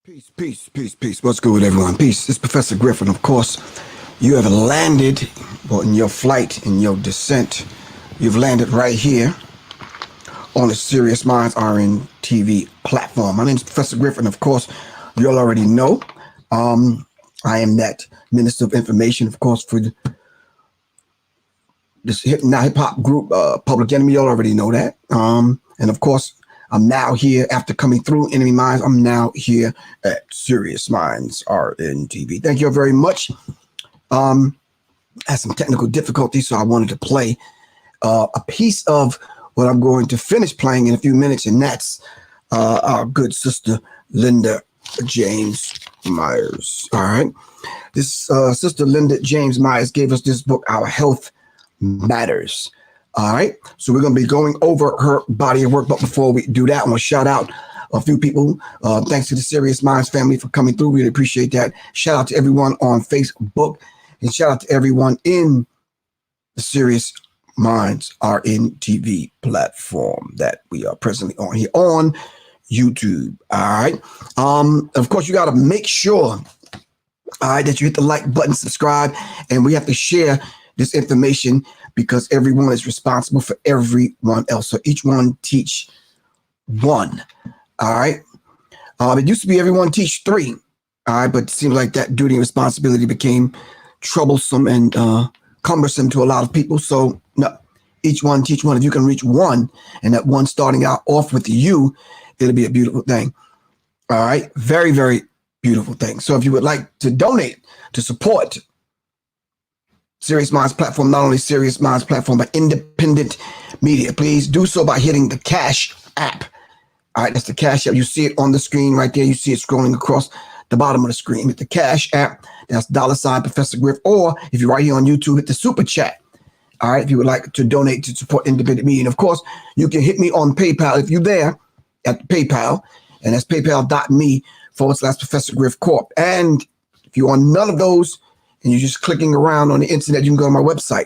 Peace, peace, peace, peace. What's good with everyone? Peace. This is Professor Griff, and of course, you have landed, well, in your flight, in your descent, you've landed right here on the Sirius Mindz RnTv platform. My name is Professor Griff, and of course, you all already know, I am that Minister of Information, of course, for this hip hop group, Public Enemy. You all already know that. And of course, I'm now here after coming through Enemy Minds. I'm now here at Sirius Mindz RnTv. Thank you all very much. I had some technical difficulties, so I wanted to play a piece of what I'm going to finish playing in a few minutes, and that's our good sister Linda James Myers. All right. This sister Linda James Myers gave us this book, Our Health Matters. All right, so we're going to be going over her body of work. But before we do that, I want to shout out a few people. Thanks to the Sirius Mindz family for coming through. Really appreciate that. Shout out to everyone on Facebook, and shout out to everyone in the Sirius Mindz RnTv platform that we are presently on here on YouTube. All right. Of course, you got to make sure, all right, that you hit the like button, subscribe, and we have to share this information, because everyone is responsible for everyone else. So each one teach one. All right. It used to be everyone teach three. All right. But it seems like that duty and responsibility became troublesome and cumbersome to a lot of people. So no, each one teach one. If you can reach one, and that one starting out off with you, it'll be a beautiful thing. All right. Very, very beautiful thing. So if you would like to donate to support Sirius Mindz platform, not only Sirius Mindz platform, but independent media, please do so by hitting the Cash app. All right, that's the Cash app. You see it on the screen right there. You see it scrolling across the bottom of the screen. Hit the Cash app. That's $ Professor Griff. Or if you're right here on YouTube, hit the Super Chat. All right, if you would like to donate to support independent media. And of course, you can hit me on PayPal if you're there at PayPal, and that's paypal.me/Professor Griff Corp. And if you're on none of those, and you're just clicking around on the internet, you can go to my website,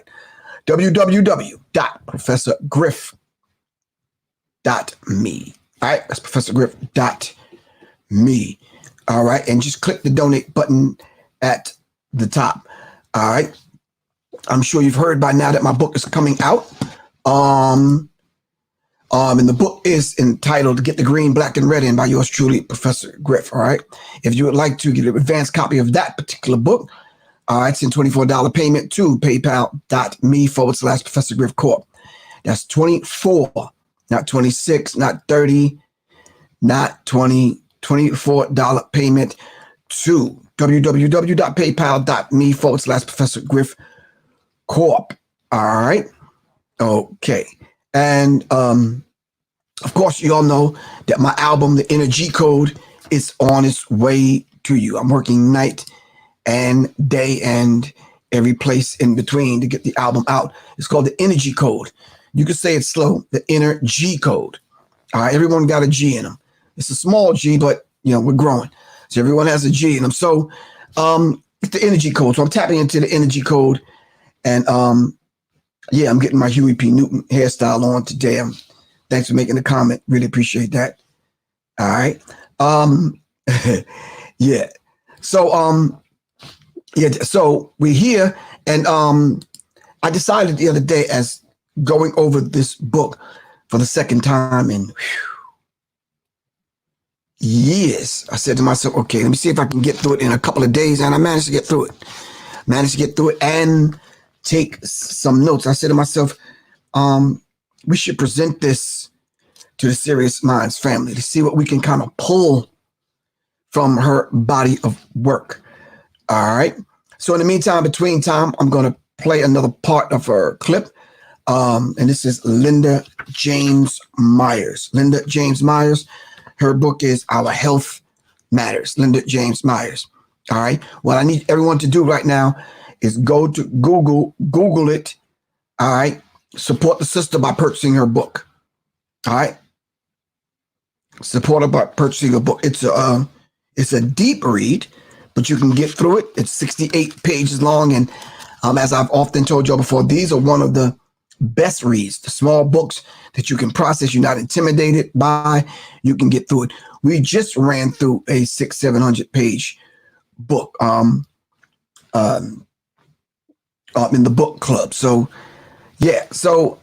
www.professorgriff.me. All right, that's professorgriff.me. All right, and just click the donate button at the top. All right, I'm sure you've heard by now that my book is coming out. And the book is entitled Get the Green, Black, and Red In by yours truly, Professor Griff. All right, if you would like to get an advanced copy of that particular book, all right, send $24 payment to paypal.me/Professor Griff Corp. That's 24, not 26, not 30, not 20, $24 payment to www.paypal.me/Professor Griff Corp. All right. Okay. And of course, you all know that my album, The Energy Code, is on its way to you. I'm working night and day and every place in between to get the album out. It's called The Energy Code. You can say it slow, The Energy Code. All right, everyone got a G in them. It's a small G, but we're growing. So everyone has a G in them. So it's the Energy Code. So I'm tapping into the Energy Code, and yeah, I'm getting my Huey P. Newton hairstyle on today. Thanks for making the comment. Really appreciate that. All right. Yeah. So we're here, and I decided the other day, as going over this book for the second time in years, I said to myself, okay, let me see if I can get through it in a couple of days, and I managed to get through it. And take some notes. I said to myself, we should present this to the Sirius Mindz family to see what we can kind of pull from her body of work. All right. So in the meantime, between time, I'm going to play another part of her clip. And this is Linda James Myers. Linda James Myers. Her book is Our Health Matters. Linda James Myers. All right. What I need everyone to do right now is go to Google it. All right. Support the sister by purchasing her book. All right. Support her by purchasing her book. It's a deep read, but you can get through it. It's 68 pages long. And as I've often told y'all before, these are one of the best reads, the small books that you can process, you're not intimidated by, you can get through it. We just ran through a 600-700 page book in the book club. So yeah, so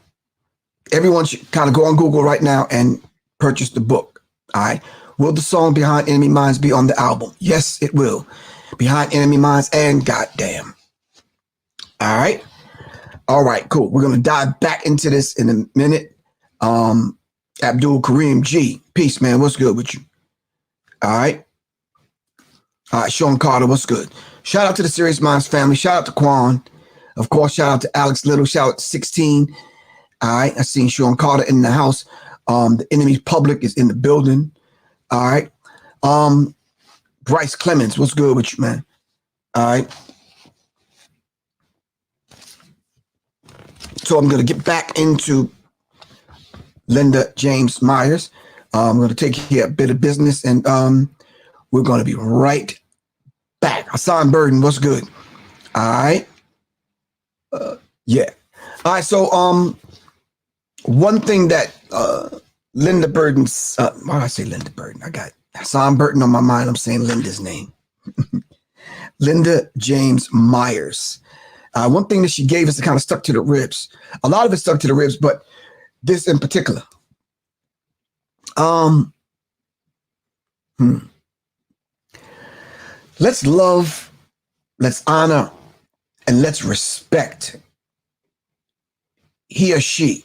everyone should kind of go on Google right now and purchase the book. All right. Will the song Behind Enemy Minds be on the album? Yes, it will. Behind Enemy Minds and Goddamn. All right. All right, cool. We're going to dive back into this in a minute. Abdul Kareem G. Peace, man. What's good with you? All right. All right. Sean Carter, what's good? Shout out to the Sirius Mindz family. Shout out to Quan. Of course, shout out to Alex Little. Shout out to 16. All right. I seen Sean Carter in the house. The enemy's public is in the building. All right. Bryce Clemens, what's good with you, man? All right. So I'm going to get back into Linda James Myers. I'm going to take here a bit of business, and we're going to be right back. Hassan Burden, what's good? All right. Yeah. All right. So one thing that Linda Burden's, why did I say Linda Burden? I got Hassan Burton on my mind. I'm saying Linda's name. Linda James Myers. One thing that she gave us that kind of stuck to the ribs. A lot of it stuck to the ribs, but this in particular. Let's love, let's honor, and let's respect he or she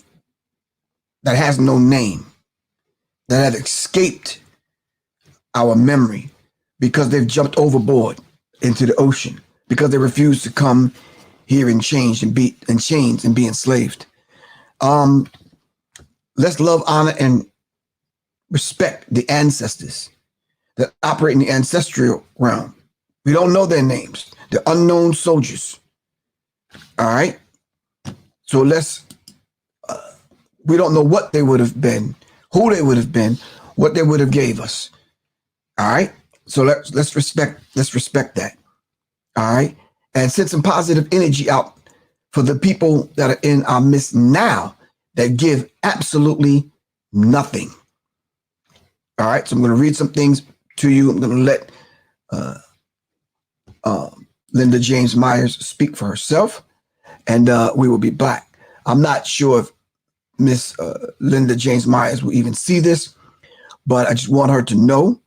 that has no name, that have escaped our memory because they've jumped overboard into the ocean, because they refuse to come here and change and be in chains and be enslaved. Let's love, honor, and respect the ancestors that operate in the ancestral realm. We don't know their names. They're unknown soldiers. All right. So we don't know what they would have been, who they would have been, what they would have gave us. All right. So let's respect that. All right. And send some positive energy out for the people that are in our midst now that give absolutely nothing. All right. So I'm going to read some things to you. I'm going to let Linda James Myers speak for herself, and we will be back. I'm not sure if Miss Linda James Myers will even see this, but I just want her to know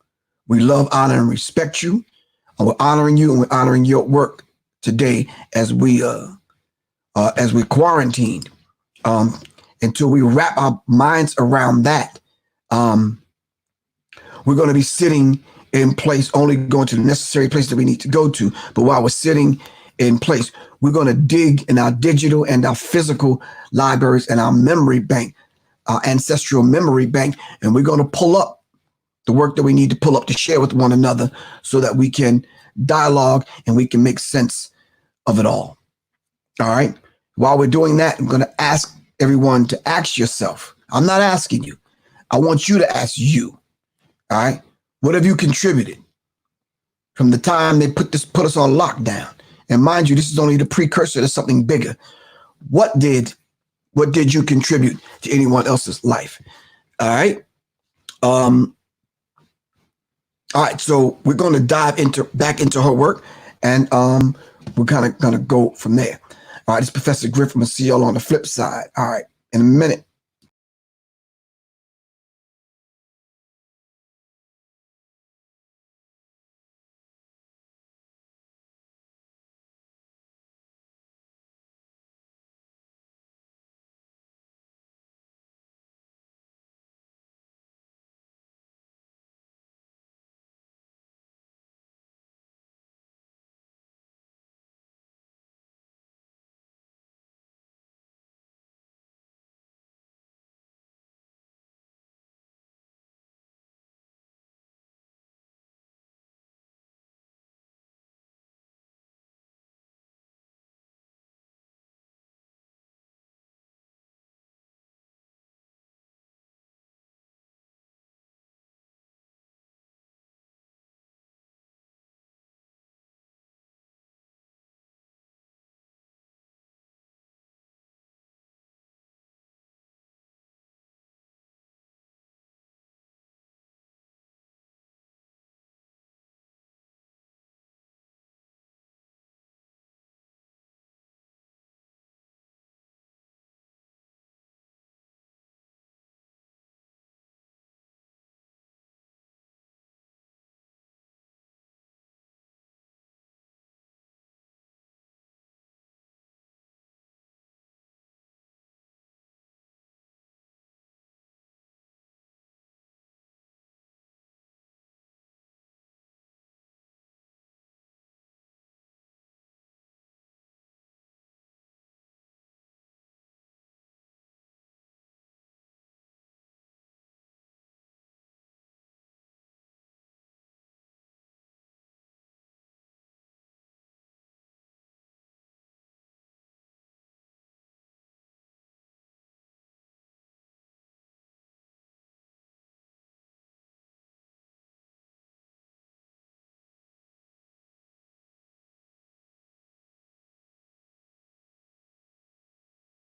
we love, honor, and respect you. And we're honoring you, and we're honoring your work today as we quarantined until we wrap our minds around that. We're going to be sitting in place, only going to the necessary place that we need to go to. But while we're sitting in place, we're going to dig in our digital and our physical libraries and our memory bank, our ancestral memory bank, and we're going to pull up the work that we need to pull up to share with one another so that we can dialogue and we can make sense of it all. All right. While we're doing that, I'm going to ask everyone to ask yourself. I'm not asking you. I want you to ask you. All right. What have you contributed from the time they put us on lockdown? And mind you, this is only the precursor to something bigger. What did you contribute to anyone else's life? All right. All right. So we're going to dive back into her work, and we're kind of going to go from there. All right. It's Professor Griff. I'm going to see y'all on the flip side. All right. In a minute.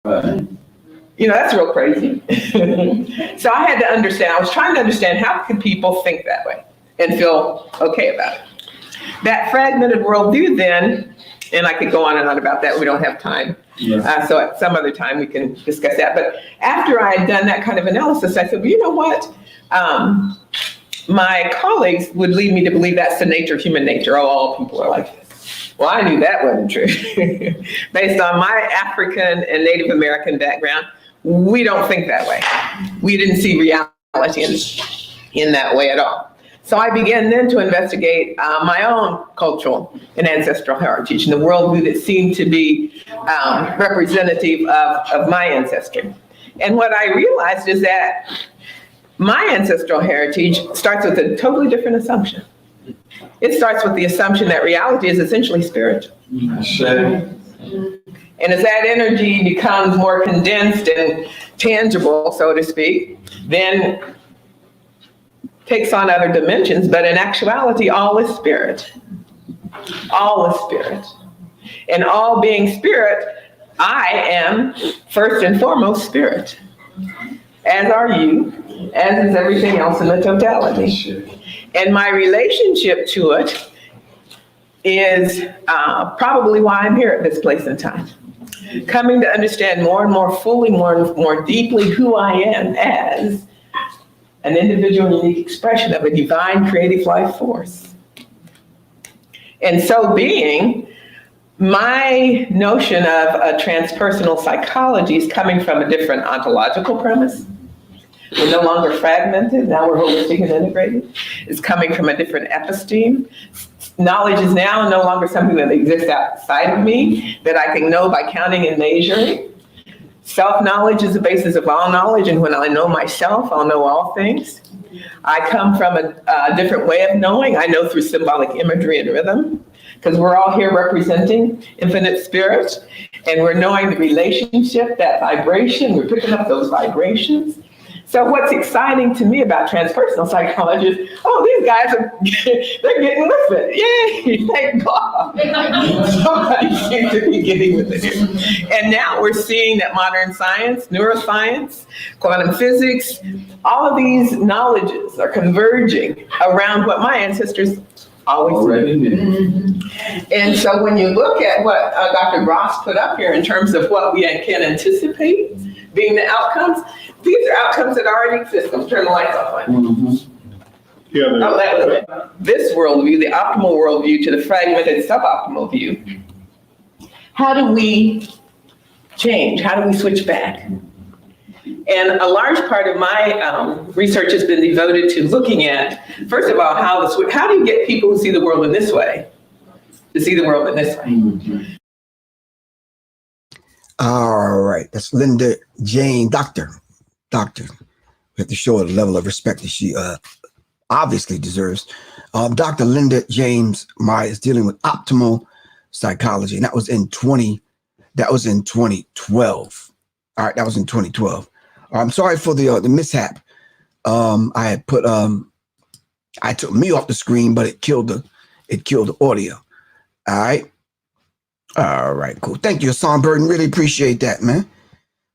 You know, that's real crazy. So I had to understand, I was trying to understand how could people think that way and feel okay about it. That fragmented worldview then, and I could go on and on about that, we don't have time. Yeah. So at some other time we can discuss that. But after I had done that kind of analysis, I said, well, you know what? My colleagues would lead me to believe that's the nature of human nature. Oh, all people are like this. Well, I knew that wasn't true. Based on my African and Native American background, we don't think that way. We didn't see reality in that way at all. So I began then to investigate my own cultural and ancestral heritage and the worldview that seemed to be representative of my ancestry. And what I realized is that my ancestral heritage starts with a totally different assumption. It starts with the assumption that reality is essentially spiritual. And as that energy becomes more condensed and tangible, so to speak, then takes on other dimensions, but in actuality, all is spirit. All is spirit. And all being spirit, I am first and foremost spirit, as are you, as is everything else in the totality. And my relationship to it is probably why I'm here at this place and time. Coming to understand more and more fully, more deeply who I am as an individual unique expression of a divine creative life force. And so being, my notion of a transpersonal psychology is coming from a different ontological premise. We're no longer fragmented, now we're holistic and integrated. It's coming from a different episteme. Knowledge is now no longer something that exists outside of me, that I can know by counting and measuring. Self-knowledge is the basis of all knowledge, and when I know myself, I'll know all things. I come from a different way of knowing. I know through symbolic imagery and rhythm, because we're all here representing infinite spirit, and we're knowing the relationship, that vibration, we're picking up those vibrations. So what's exciting to me about transpersonal psychology is, oh, these guys they're getting with it. Yay, thank God. Somebody seems to be getting with it here. And now we're seeing that modern science, neuroscience, quantum physics, all of these knowledges are converging around what my ancestors always knew. And so when you look at what Dr. Gross put up here in terms of what we can anticipate being the outcomes, these are outcomes that already exist. Let's turn the lights off. Yeah, that was it. This worldview, the optimal worldview to the fragmented suboptimal view. How do we change? How do we switch back? And a large part of my research has been devoted to looking at, first of all, how do you get people who see the world in this way to see the world in this way? All right, that's Linda Jane, Doctor. We have to show her the level of respect that she obviously deserves. Dr. Linda James Myers is dealing with optimal psychology, and that was in 2012. All right, that was in 2012. I'm sorry for the mishap. I had put I took me off the screen, but it killed the audio. All right, cool. Thank you, Hassan Burton. Really appreciate that, man.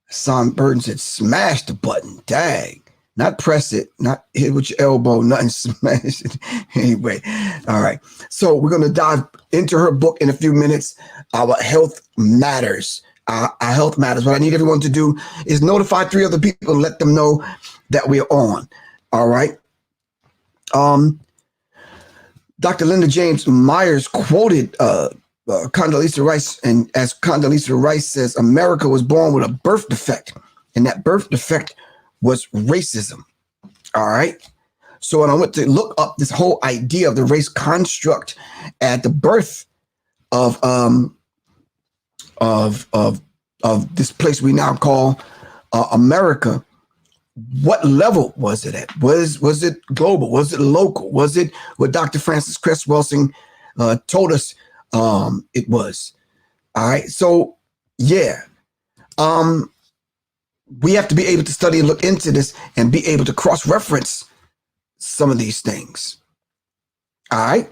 Hassan Burton said, smash the button. Dang. Not press it, not hit with your elbow, nothing, smash it. Anyway, all right. So we're going to dive into her book in a few minutes. Our health matters. Our health matters. What I need everyone to do is notify 3 other people and let them know that we're on. All right. Dr. Linda James Myers quoted Condoleezza Rice, and as Condoleezza Rice says, America was born with a birth defect, and that birth defect was racism. All right. So when I went to look up this whole idea of the race construct at the birth of this place we now call America, what level was it at? Was it global? Was it local? Was it what Dr. Francis Cress Welsing told us it was? All right. So yeah, we have to be able to study and look into this and be able to cross-reference some of these things. All right.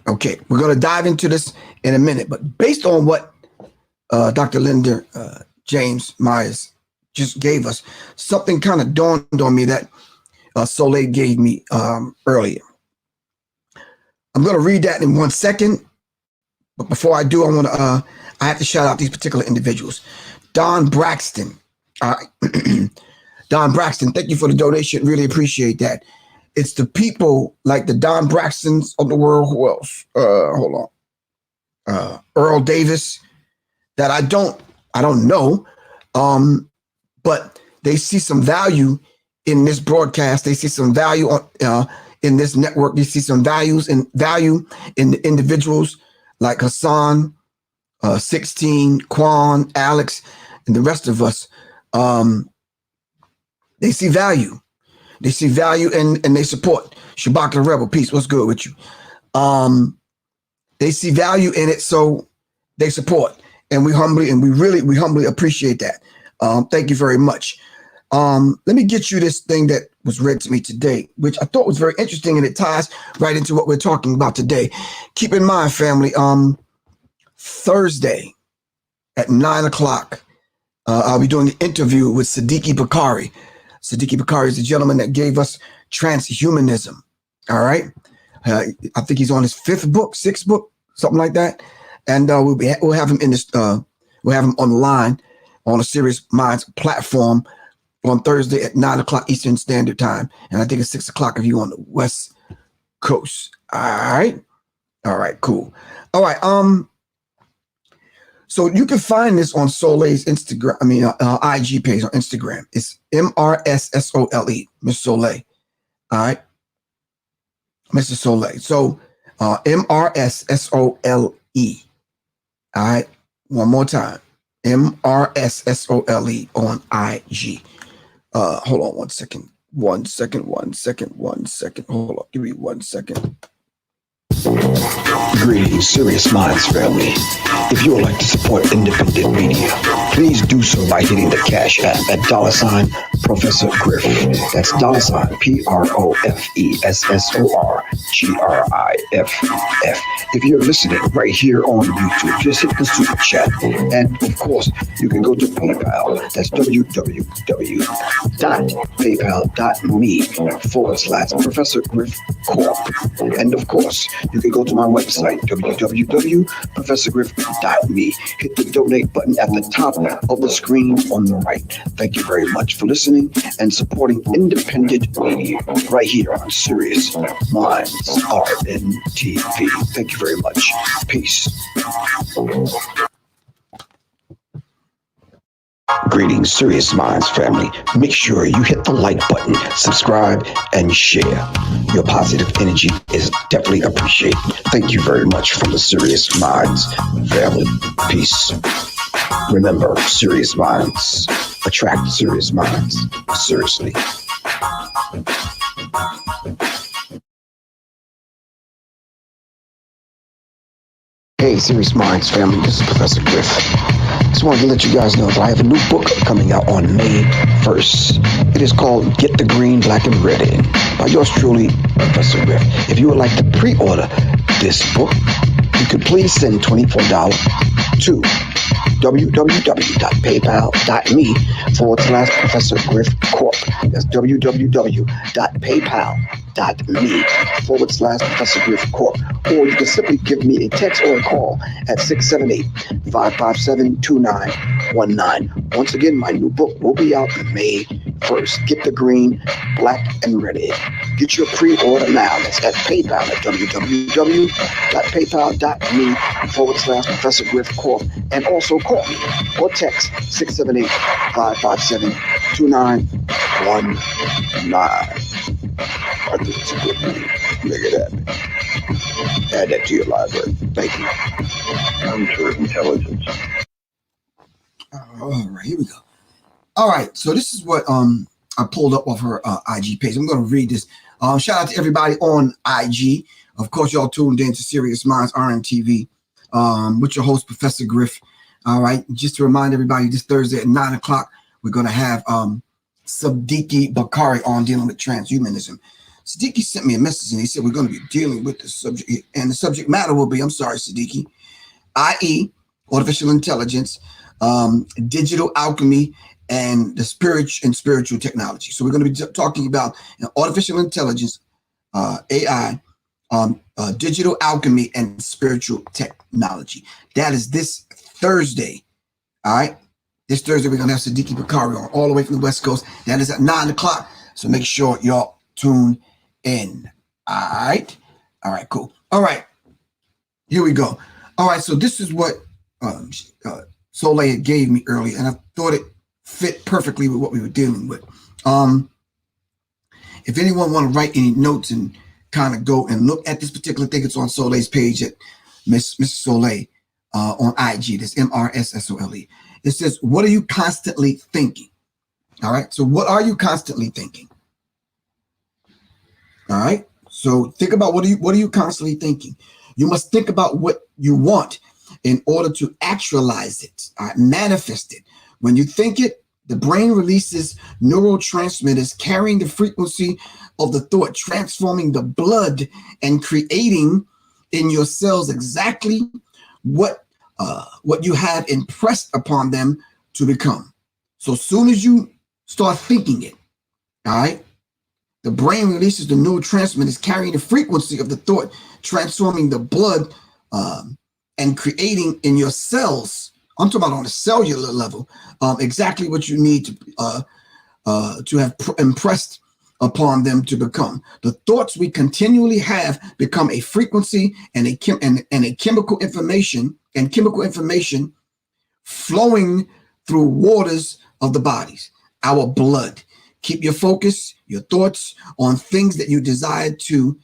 Okay. We're going to dive into this in a minute, but based on what Dr. Linda James Myers just gave us, something kind of dawned on me that Soleil gave me earlier. I'm going to read that in 1 second. But before I do, I have to shout out these particular individuals. Don Braxton. All right. Don Braxton, thank you for the donation. Really appreciate that. It's the people like the Don Braxtons of the world. Who else? Hold on. Earl Davis, that I don't know. But they see some value in this broadcast. They see some value in this network. They see some value in the individuals like Hassan, 16, Quan, Alex, and the rest of us. They see value. They see value and they support. Shabak the Rebel, peace. What's good with you? They see value in it, so they support. And we humbly appreciate that. Thank you very much. Let me get you this thing that was read to me today, which I thought was very interesting, and it ties right into what we're talking about today. Keep in mind, family, Thursday at 9 o'clock, I'll be doing an interview with Siddiqui Bakari. Siddiqui Bakari is the gentleman that gave us transhumanism. All right. I think he's on his sixth book, something like that. And we'll have him in this, we'll have him online on a Sirius Mindz platform on Thursday at 9 o'clock Eastern Standard Time. And I think it's 6 o'clock if you're on the West Coast. All right. All right, cool. All right. So you can find this on Soleil's Instagram, IG page on Instagram. It's MRSSOLE, Miss Soleil. All right. Mr. Soleil. So MRSSOLE. All right. One more time. MRSSOLE on IG. Hold on 1 second. 1 second. Hold on. Give me 1 second. Greetings, Sirius Mindz family. If you would like to support independent media, please do so by hitting the Cash App at $ Professor Griff. That's $ PROFESSORGRIFF. If you're listening right here on YouTube, just hit the super chat. And of course, you can go to PayPal. That's www.paypal.me/Professor Griff Corp. And of course, you can go to my website, www.professorgriff.me. Hit the donate button at the top of the screen on the right. Thank you very much for listening and supporting independent media right here on Sirius Mindz RnTv. Thank you very much. Peace. Greetings, Sirius Mindz family. Make sure you hit the like button, subscribe, and share. Your positive energy is definitely appreciated. Thank you very much from the Sirius Mindz family. Peace. Remember, Sirius Mindz. Attract Sirius Minds. Seriously. Hey, Sirius Mindz family. This is Professor Griff. Just wanted to let you guys know that I have a new book coming out on May 1st. It is called Get the Green, Black, and Red In by yours truly, Professor Griff. If you would like to pre-order this book, you could please send $24 to www.paypal.me/Professor Griff Corp. That's www.paypal.me/Professor Griff Corp. Or you can simply give me a text or a call at 678-557-2919. Once again, my new book will be out May 1st. Get the Green, Black, and Red In. Get your pre-order now. That's at PayPal at www.paypal.me/Professor Griff Corp. And also call me or text 678-557-2919. I think it's a good name. Look at that. Add that to your library. Thank you. Untitled Intelligence. All right, here we go. All right, so this is what I pulled up off her IG page. I'm going to read this. Shout out to everybody on IG. Of course, y'all tuned in to Sirius Mindz RnTv with your host, Professor Griff. All right, just to remind everybody, this Thursday at 9 o'clock, we're going to have Siddiqui Bakari on dealing with transhumanism. Siddiqui sent me a message and he said we're going to be dealing with the subject, and the subject matter will be, I'm sorry, Siddiqui, i.e., artificial intelligence, digital alchemy, and the spiritual technology. So we're going to be talking about artificial intelligence, AI, digital alchemy, and spiritual technology. That is this Thursday. All right. This Thursday, we're going to have Siddiqui Bakari on all the way from the West Coast. That is at 9 o'clock. So make sure y'all tune in. All right. All right, cool. All right. Here we go. All right. So this is what Soleil gave me earlier, and I thought it fit perfectly with what we were dealing with. If anyone want to write any notes and kind of go and look at this particular thing, it's on Soleil's page at Miss Soleil on IG. That's MRSSOLE. It says, what are you constantly thinking? All right. So what are you constantly thinking? All right. So think about what are you constantly thinking? You must think about what you want in order to actualize it, manifest it. When you think it, the brain releases neurotransmitters carrying the frequency of the thought, transforming the blood and creating in your cells exactly what you have impressed upon them to become. So as soon as you start thinking it, all right, the brain releases the neurotransmitters carrying the frequency of the thought, transforming the blood and creating in your cells. I'm talking about on a cellular level, exactly what you need to have impressed upon them to become. The thoughts we continually have become a frequency and a chemical information flowing through waters of the bodies, our blood. Keep your focus, your thoughts on things that you desire to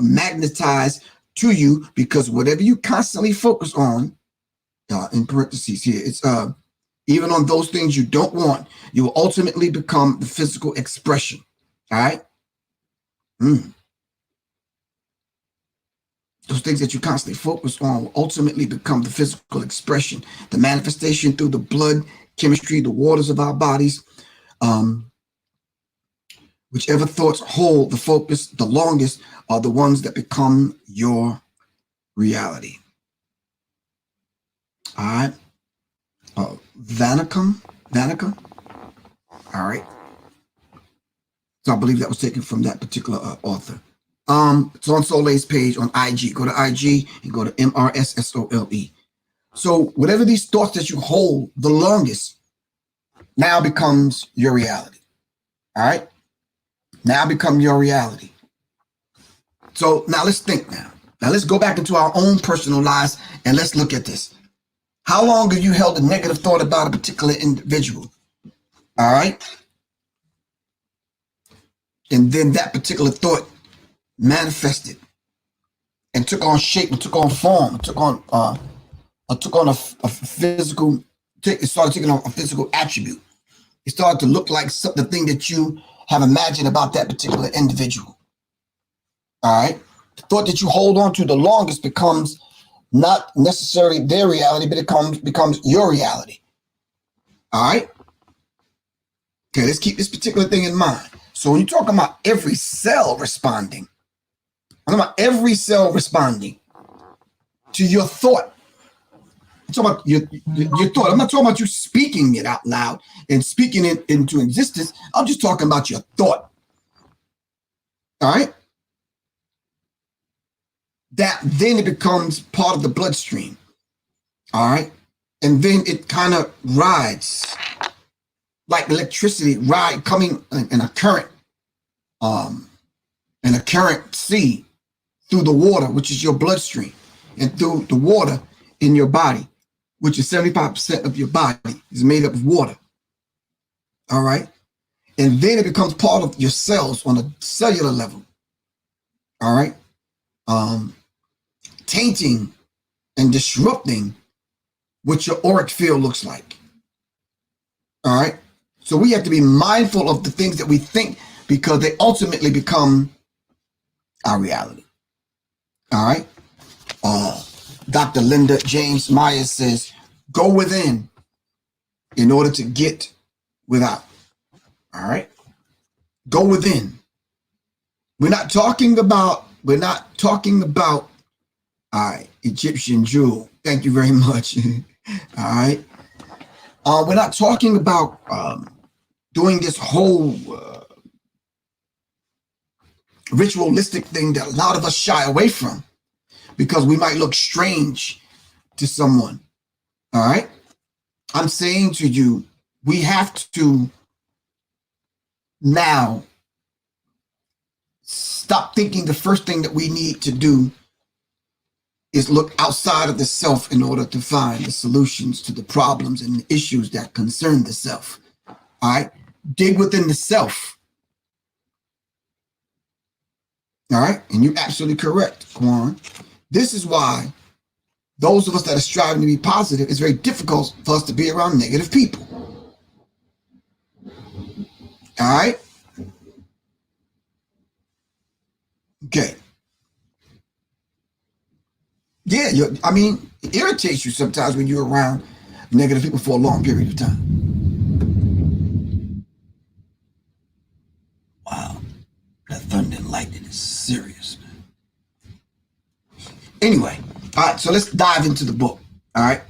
magnetize to you, because whatever you constantly focus on, in parentheses here, it's even on those things you don't want, you will ultimately become the physical expression. All right. Those things that you constantly focus on will ultimately become the physical expression, the manifestation through the blood, chemistry, the waters of our bodies. Whichever thoughts hold the focus the longest are the ones that become your reality. All right. Vanica. All right. So I believe that was taken from that particular author. It's on Soleil's page on IG. Go to IG and go to MRSSOLE. So whatever these thoughts that you hold the longest now becomes your reality. All right. Now become your reality. So now let's think now. Now let's go back into our own personal lives and let's look at this. How long have you held a negative thought about a particular individual? All right. And then that particular thought manifested and took on shape, and took on form, took on a physical, it started taking on a physical attribute. It started to look like the thing that you have imagined about that particular individual. All right. The thought that you hold on to the longest becomes not necessarily their reality, but it becomes your reality. All right. Okay, let's keep this particular thing in mind. So when you're talking about every cell responding, I'm talking about every cell responding to your thought. I'm talking about your thought. I'm not talking about you speaking it out loud and speaking it into existence. I'm just talking about your thought. All right. That then it becomes part of the bloodstream. All right. And then it kind of rides like electricity coming in a current, sea through the water, which is your bloodstream, and through the water in your body, which is 75% of your body is made up of water. All right. And then it becomes part of your cells on a cellular level. All right. Tainting and disrupting what your auric field looks like. All right. So we have to be mindful of the things that we think, because they ultimately become our reality. All right. Dr. Linda James Myers says, go within in order to get without. All right. Go within. We're not talking about Egyptian jewel. Thank you very much. All right. We're not talking about doing this whole ritualistic thing that a lot of us shy away from because we might look strange to someone. All right. I'm saying to you, we have to now stop thinking the first thing that we need to do is look outside of the self in order to find the solutions to the problems and the issues that concern the self. All right. Dig within the self. All right. And you're absolutely correct, Quan. This is why those of us that are striving to be positive, it's very difficult for us to be around negative people. All right. Okay. Yeah, I mean, it irritates you sometimes when you're around negative people for a long period of time. Wow. That thunder and lightning is serious, man. Anyway, all right, so let's dive into the book. All right.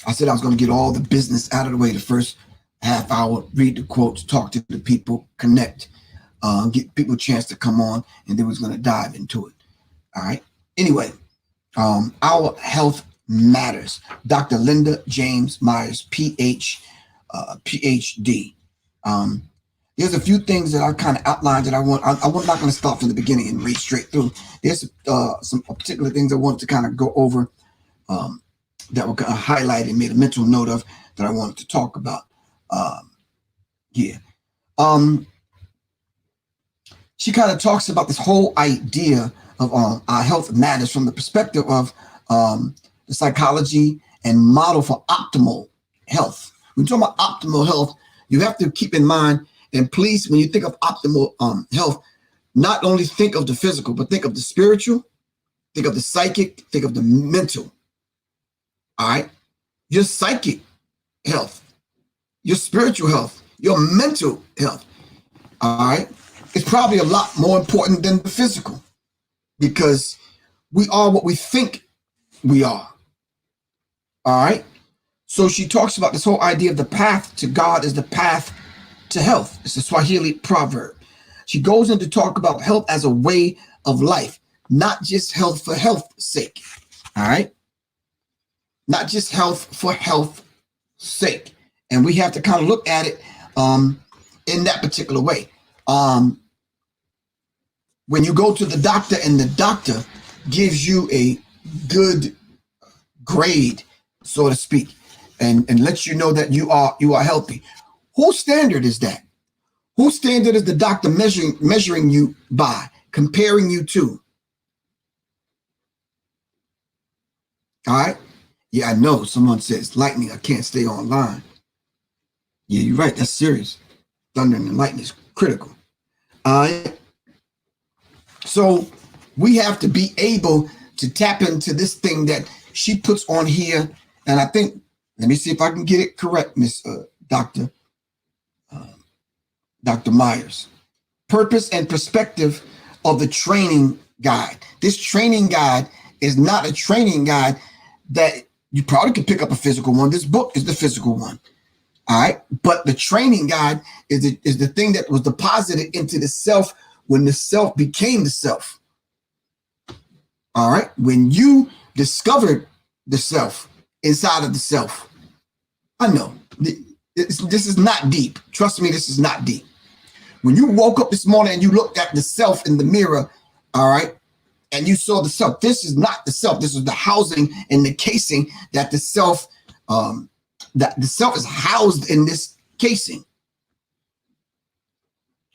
I said I was going to get all the business out of the way the first half hour, read the quotes, talk to the people, connect, get people a chance to come on, and then we're going to dive into it. All right. Anyway, Our Health Matters. Dr. Linda James Myers, PhD. There's a few things that I kind of outlined that I'm not going to start from the beginning and read straight through. There's some particular things I wanted to kind of go over that were kind of highlighted and made a mental note of that I wanted to talk about. She kind of talks about this whole idea of our health matters from the perspective of the psychology and model for optimal health. When you're talking about optimal health, you have to keep in mind, and please, when you think of optimal health, not only think of the physical, but think of the spiritual, think of the psychic, think of the mental. All right? Your psychic health, your spiritual health, your mental health, all right, it's probably a lot more important than the physical because we are what we think we are. All right? So she talks about this whole idea of the path to God is the path to health. It's a Swahili proverb. She goes in to talk about health as a way of life, not just health for health's sake. All right? Not just health for health's sake. And we have to kind of look at it in that particular way. When you go to the doctor and the doctor gives you a good grade, so to speak, and lets you know that you are healthy. Whose standard is that? Whose standard is the doctor measuring you by, comparing you to? All right. Yeah, I know. Someone says lightning. I can't stay online. Yeah, you're right. That's serious. Thunder and lightning is critical. So we have to be able to tap into this thing that she puts on here. And I think, let me see if I can get it correct, Miss Dr. Myers. Purpose and perspective of the training guide. This training guide is not a training guide that you probably could pick up a physical one. This book is the physical one. All right. But the training guide is the thing that was deposited into the self when the self became the self. All right. When you discovered the self inside of the self. I know this is not deep. Trust me, this is not deep. When you woke up this morning and you looked at the self in the mirror, all right, and you saw the self, this is not the self. This is the housing and the casing that the self is housed in this casing.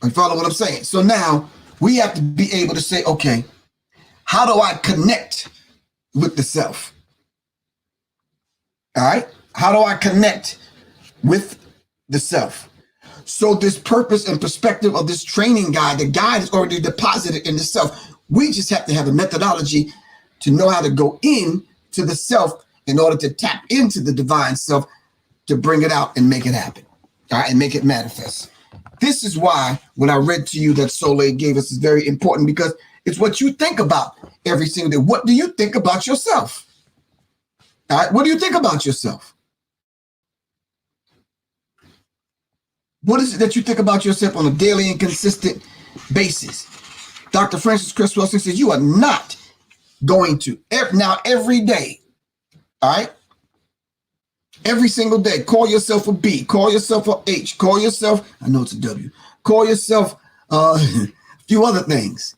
You follow what I'm saying? So now we have to be able to say, okay, how do I connect with the self? All right. How do I connect with the self? So this purpose and perspective of this training guide, the guide is already deposited in the self. We just have to have a methodology to know how to go in to the self in order to tap into the divine self to bring it out and make it happen. All right, and make it manifest. This is why what I read to you that Soleil gave us is very important, because it's what you think about every single day. What do you think about yourself? All right, what do you think about yourself? What is it that you think about yourself on a daily and consistent basis? Dr. Francis Chris Wilson says you are not going to. Now, every day, all right? Every single day, call yourself a B, call yourself a H, call yourself, I know it's a W, call yourself a few other things.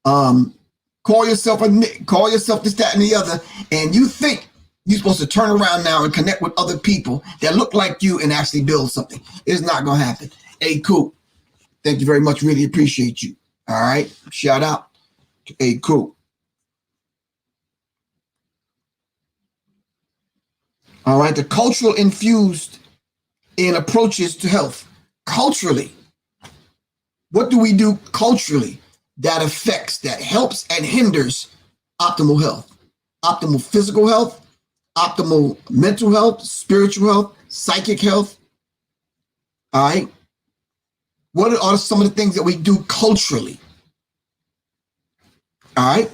Call yourself a Nick, call yourself this, that, and the other, and you think you're supposed to turn around now and connect with other people that look like you and actually build something. It's not going to happen. Hey, cool. Thank you very much. Really appreciate you. All right. Shout out to A Cool. All right. The cultural infused in approaches to health. Culturally. What do we do culturally that affects, that helps and hinders optimal health? Optimal physical health, optimal mental health, spiritual health, psychic health. All right. What are some of the things that we do culturally? All right.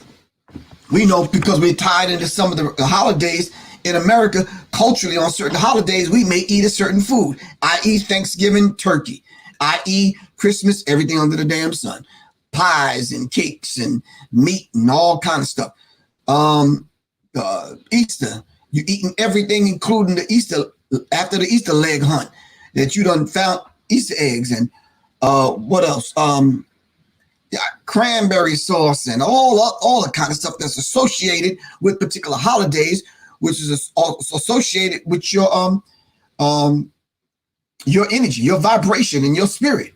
We know because we're tied into some of the holidays in America. Culturally, on certain holidays, we may eat a certain food, i.e. Thanksgiving, turkey, i.e. Christmas, everything under the damn sun, pies and cakes and meat and all kind of stuff. Easter, you eating everything, including the Easter, after the Easter leg hunt that you done found Easter eggs and what else? Cranberry sauce and all the kind of stuff that's associated with particular holidays, which is associated with your energy, your vibration, and your spirit.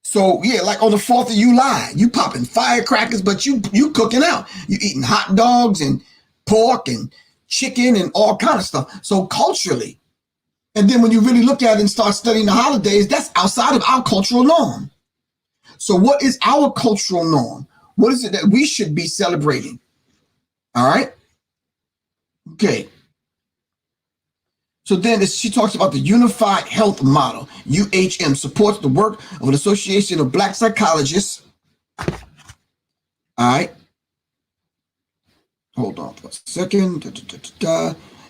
So yeah, like on the 4th of July, you popping firecrackers, but you cooking out. You eating hot dogs and pork and chicken and all kind of stuff. So culturally, and then when you really look at it and start studying the holidays, that's outside of our cultural norm. So what is our cultural norm? What is it that we should be celebrating? All right. Okay. So then she talks about the Unified Health Model. UHM supports the work of an association of Black psychologists. All right. Hold on for a second.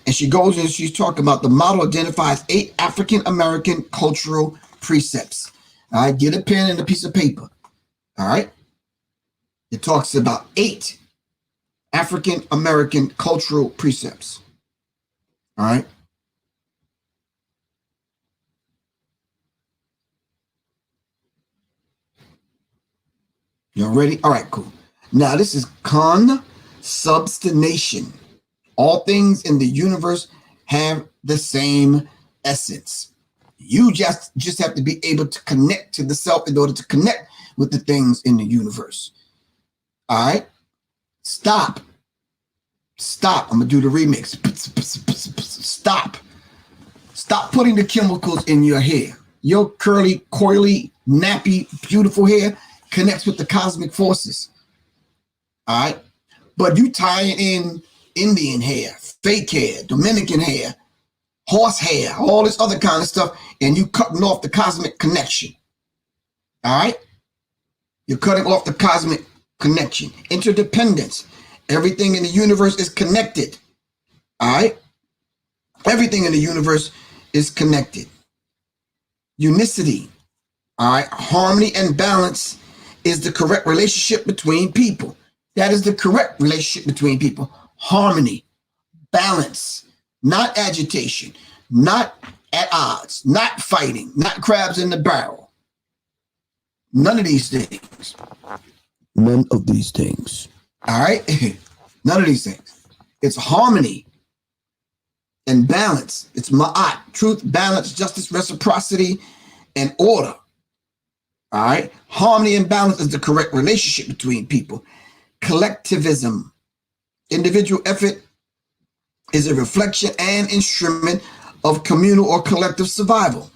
And she goes and she's talking about the model identifies 8 African American cultural precepts. All right, get a pen and a piece of paper. All right. It talks about 8 African American cultural precepts. All right. Y'all ready? All right, cool. Now this is consubstantiation. All things in the universe have the same essence. You just have to be able to connect to the self in order to connect with the things in the universe. All right. Stop. I'm going to do the remix. Stop putting the chemicals in your hair. Your curly, coily, nappy, beautiful hair connects with the cosmic forces. All right. But you tying in Indian hair, fake hair, Dominican hair, horse hair, all this other kind of stuff, and you cutting off the cosmic connection. All right? You're cutting off the cosmic connection. Interdependence. Everything in the universe is connected. All right? Everything in the universe is connected. Unicity. All right? Harmony and balance is the correct relationship between people. That is the correct relationship between people. Harmony, balance, not agitation, not at odds, not fighting, not crabs in the barrel. None of these things. None of these things. All right? None of these things. It's harmony and balance. It's ma'at, truth, balance, justice, reciprocity, and order. All right? Harmony and balance is the correct relationship between people. Collectivism. Individual effort is a reflection and instrument of communal or collective survival.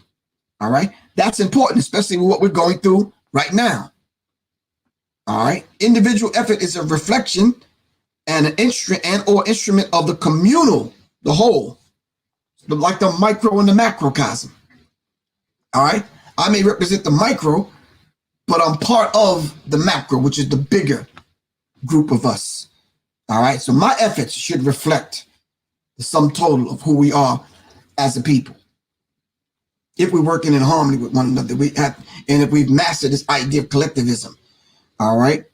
All right. That's important, especially with what we're going through right now. All right. Individual effort is a reflection and an instrument of the communal, the whole, like the micro and the macrocosm. All right. I may represent the micro, but I'm part of the macro, which is the bigger group of us. All right. So my efforts should reflect the sum total of who we are as a people. if we're working in harmony with one another, and if we've mastered this idea of collectivism. All right.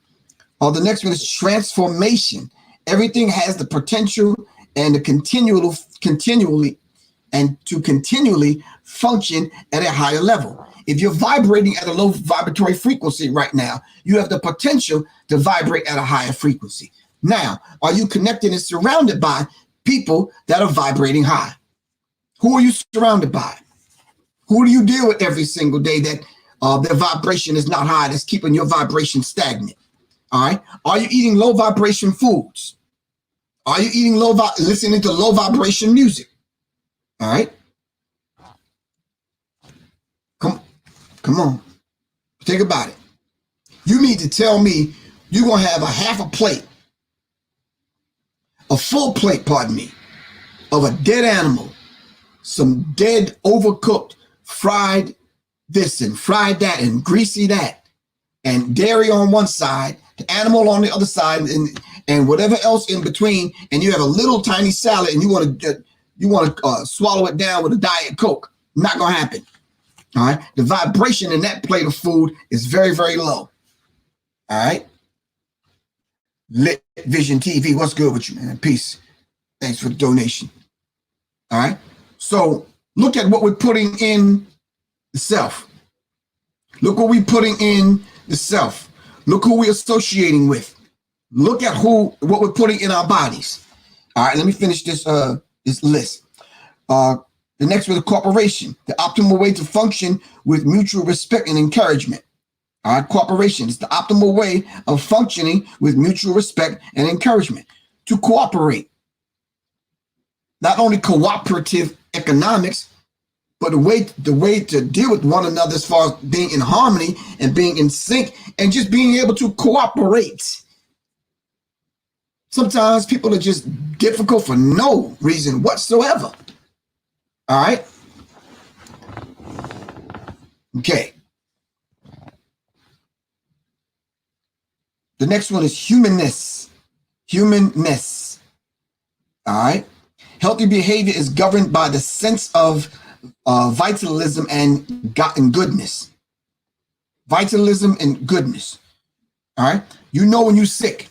The next one is transformation. Everything has the potential and the continually function at a higher level. If you're vibrating at a low vibratory frequency right now, you have the potential to vibrate at a higher frequency. Now, are you connected and surrounded by people that are vibrating high? Who are you surrounded by? Who do you deal with every single day that their vibration is not high, that's keeping your vibration stagnant? All right. Are you eating low vibration foods? Are you eating listening to low vibration music? All right. Come on. Think about it. You mean to tell me you're going to have a full plate, pardon me, of a dead animal, some dead, overcooked, fried this and fried that and greasy that, and dairy on one side, the animal on the other side, and whatever else in between, and you have a little tiny salad and you want to swallow it down with a Diet Coke? Not going to happen. All right. The vibration in that plate of food is very, very low. All right. Lit Vision TV, what's good with you, man? Peace. Thanks for the donation. All right. So look at what we're putting in the self. Look what we're putting in the self. Look who we're associating with. Look at what we're putting in our bodies. All right. Let me finish this list. The next was the cooperation, the optimal way to function with mutual respect and encouragement. All right, cooperation is the optimal way of functioning with mutual respect and encouragement. To cooperate. Not only cooperative economics, but the way to deal with one another as far as being in harmony and being in sync and just being able to cooperate. Sometimes people are just difficult for no reason whatsoever. All right. Okay. The next one is humanness. Humanness. All right. Healthy behavior is governed by the sense of vitalism and goodness. Vitalism and goodness. All right. You know when you're sick,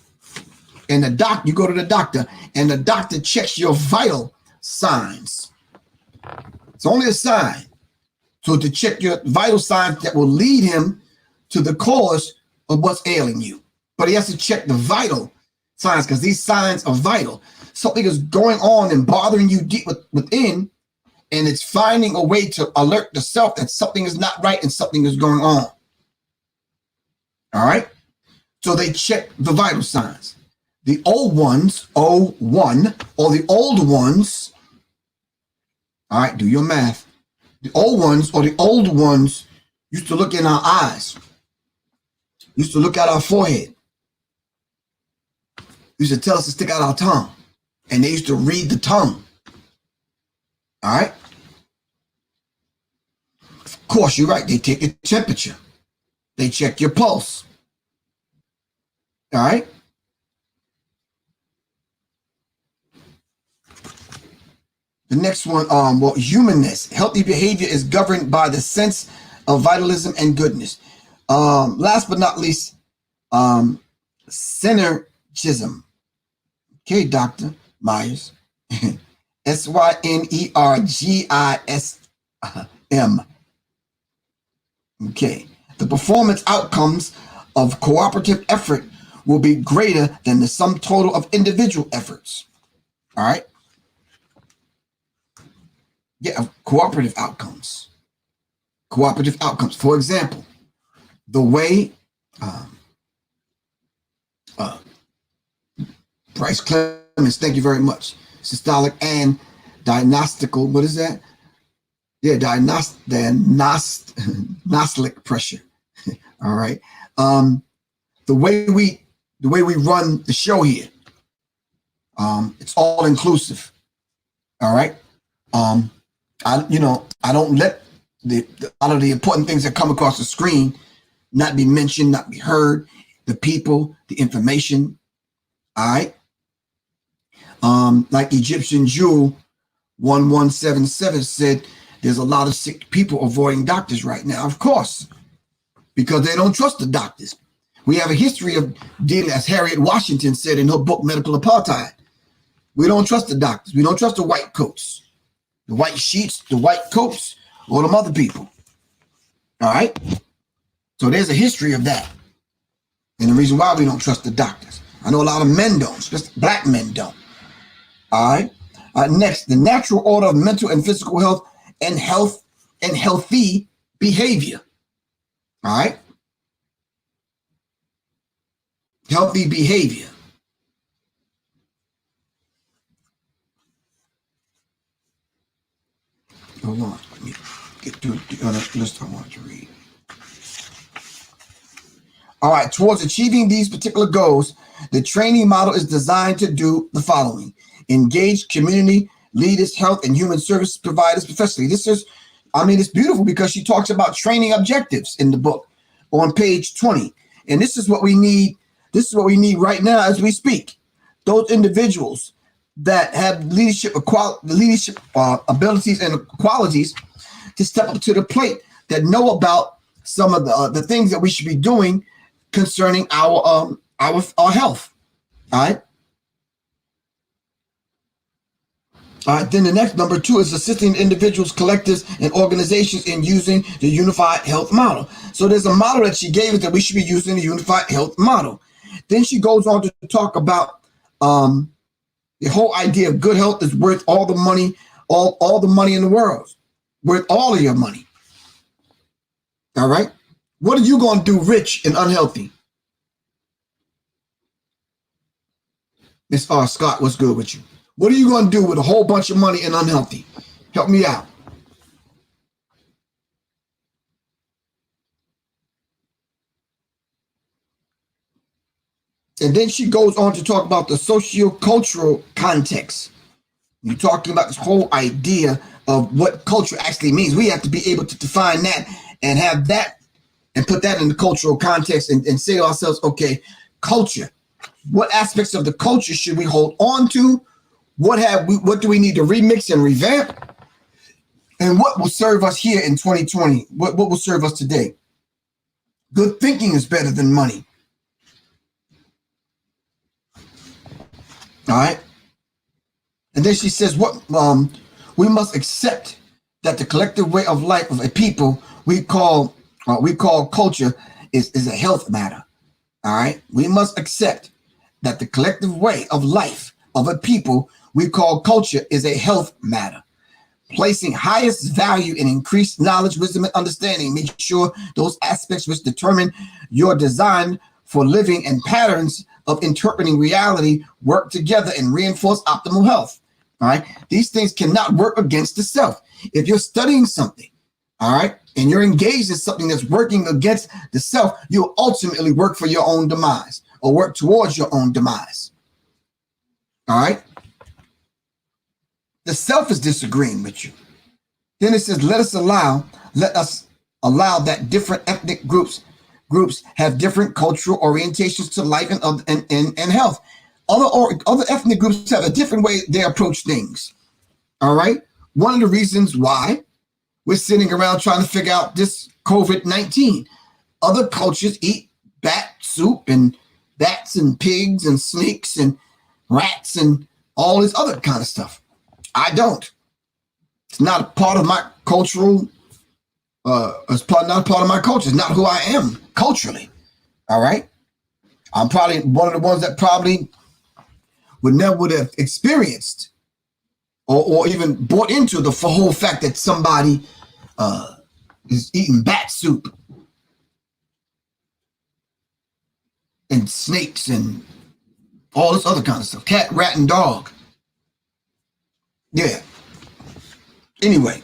and you go to the doctor, and the doctor checks your vital signs. It's only a sign. So to check your vital signs that will lead him to the cause of what's ailing you. But he has to check the vital signs because these signs are vital. Something is going on and bothering you deep within, and it's finding a way to alert the self that something is not right and something is going on. All right? So they check the vital signs. The old ones, O1, or the old ones, all right, do your math. The old ones used to look in our eyes, used to look at our forehead, used to tell us to stick out our tongue, and they used to read the tongue. All right. Of course, you're right. They take your temperature. They check your pulse. All right. The next one, humanness. Healthy behavior is governed by the sense of vitalism and goodness. Last but not least, synergism. Okay, Dr. Myers. SYNERGISM. Okay. The performance outcomes of cooperative effort will be greater than the sum total of individual efforts. All right. Yeah, cooperative outcomes. Cooperative outcomes. For example, the way Bryce Clemens, thank you very much. Systolic and diagnostical, what is that? Yeah, diagnostic pressure. All right. The way we run the show here, it's all inclusive. All right. I don't let a lot of the important things that come across the screen not be mentioned, not be heard. The people, the information. All right. Like Egyptian Jewel 1177 said, there's a lot of sick people avoiding doctors right now, of course, because they don't trust the doctors. We have a history of dealing, as Harriet Washington said in her book, Medical Apartheid. We don't trust the doctors. We don't trust the white coats, the white sheets, the white coats, or them other people. All right? So there's a history of that. And the reason why we don't trust the doctors. I know a lot of men don't, just black men don't. All right? Next, the natural order of mental and physical health and healthy behavior. All right? Healthy behavior. Hold on. Let me get to the other list I want to read. All right. Towards achieving these particular goals, the training model is designed to do the following: engage community leaders, health, and human service providers professionally. It's beautiful because she talks about training objectives in the book on page 20. And this is what we need. This is what we need right now as we speak. Those individuals that have leadership abilities and qualities to step up to the plate, that know about some of the things that we should be doing concerning our health. All right. All right, then the next, number 2, is assisting individuals, collectives, and organizations in using the unified health model. So there's a model that she gave us that we should be using, the unified health model. Then she goes on to talk about the whole idea of good health is worth all the money, all the money in the world, worth all of your money. All right? What are you going to do rich and unhealthy? Miss R. Scott, what's good with you? What are you going to do with a whole bunch of money and unhealthy? Help me out. And then she goes on to talk about the socio-cultural context. You're talking about this whole idea of what culture actually means. We have to be able to define that and have that and put that in the cultural context and say to ourselves, okay, culture. What aspects of the culture should we hold on to? What do we need to remix and revamp? And what will serve us here in 2020? What will serve us today? Good thinking is better than money. All right. And then she says, we must accept that the collective way of life of a people we call culture is a health matter. All right. We must accept that the collective way of life of a people we call culture is a health matter. Placing highest value in increased knowledge, wisdom, and understanding. Make sure those aspects which determine your design for living and patterns of interpreting reality work together and reinforce optimal health. All right. These things cannot work against the self. If you're studying something, all right, and you're engaged in something that's working against the self, you'll ultimately work for your own demise or work towards your own demise. All right. The self is disagreeing with you. Then it says, let us allow that different ethnic groups have different cultural orientations to life and health. Other ethnic groups have a different way they approach things. All right. One of the reasons why we're sitting around trying to figure out this COVID-19. Other cultures eat bat soup and bats and pigs and snakes and rats and all this other kind of stuff. I don't. It's not a part of my cultural. Not a part of my culture. It's not who I am culturally. All right. I'm probably one of the ones that probably would have experienced or even bought into the whole fact that somebody is eating bat soup and snakes and all this other kind of stuff. Cat, rat, and dog. Yeah. Anyway,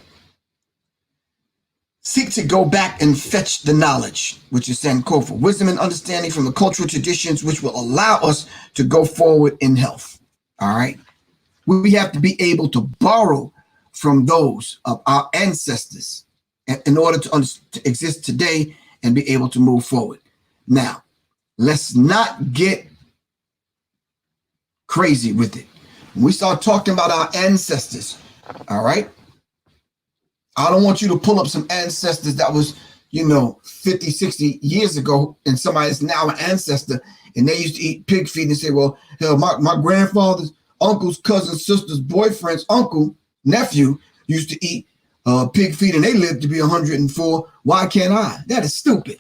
seek to go back and fetch the knowledge, which is Sankofa, wisdom and understanding from the cultural traditions, which will allow us to go forward in health. All right. We have to be able to borrow from those of our ancestors in order to exist today and be able to move forward. Now, let's not get crazy with it. When we start talking about our ancestors, all right, I don't want you to pull up some ancestors that was, 50, 60 years ago, and somebody that's now an ancestor, and they used to eat pig feet and say, well, hell, my grandfather's uncle's cousin's sister's boyfriend's uncle, nephew used to eat pig feet and they lived to be 104. Why can't I? That is stupid.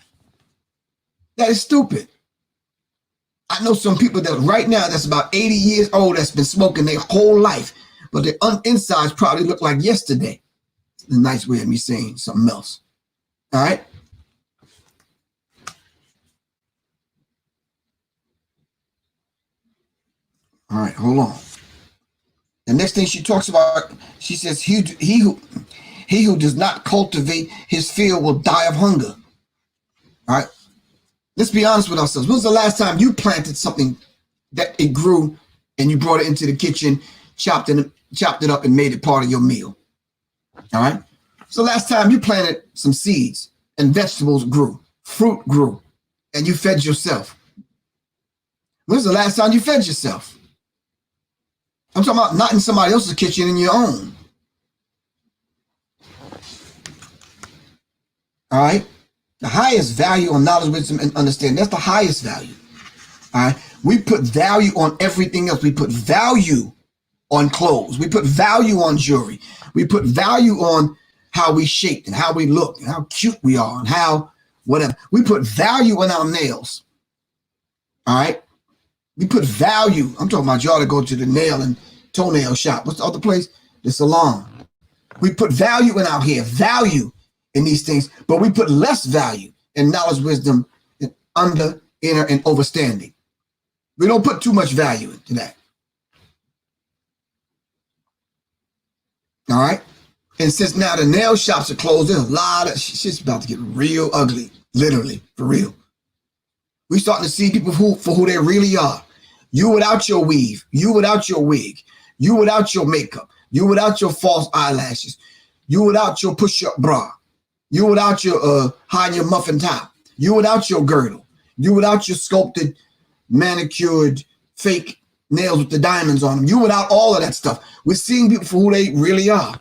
That is stupid. I know some people that right now that's about 80 years old that's been smoking their whole life, but their insides probably look like yesterday. It's a nice way of me saying something else. All right. All right, hold on. The next thing she talks about, she says, he who does not cultivate his field will die of hunger. All right. Let's be honest with ourselves. When was the last time you planted something that it grew and you brought it into the kitchen, chopped it up and made it part of your meal? All right. So last time you planted some seeds and vegetables grew, fruit grew, and you fed yourself. When's the last time you fed yourself? I'm talking about not in somebody else's kitchen, in your own. All right. The highest value on knowledge, wisdom, and understanding. That's the highest value. All right. We put value on everything else. We put value on clothes. We put value on jewelry. We put value on how we shaped and how we look and how cute we are and how whatever. We put value on our nails. All right. We put value. I'm talking about y'all to go to the nail and toenail shop. What's the other place? The salon. We put value in our hair, value in these things, but we put less value in knowledge, wisdom, and inner, and understanding. We don't put too much value into that. All right. And since now the nail shops are closed, there's a lot of shit's about to get real ugly, literally, for real. We're starting to see people for who they really are. You without your weave, you without your wig, you without your makeup, you without your false eyelashes, you without your push-up bra, you without your hiding your muffin top, you without your girdle, you without your sculpted, manicured, fake nails with the diamonds on them, you without all of that stuff. We're seeing people for who they really are.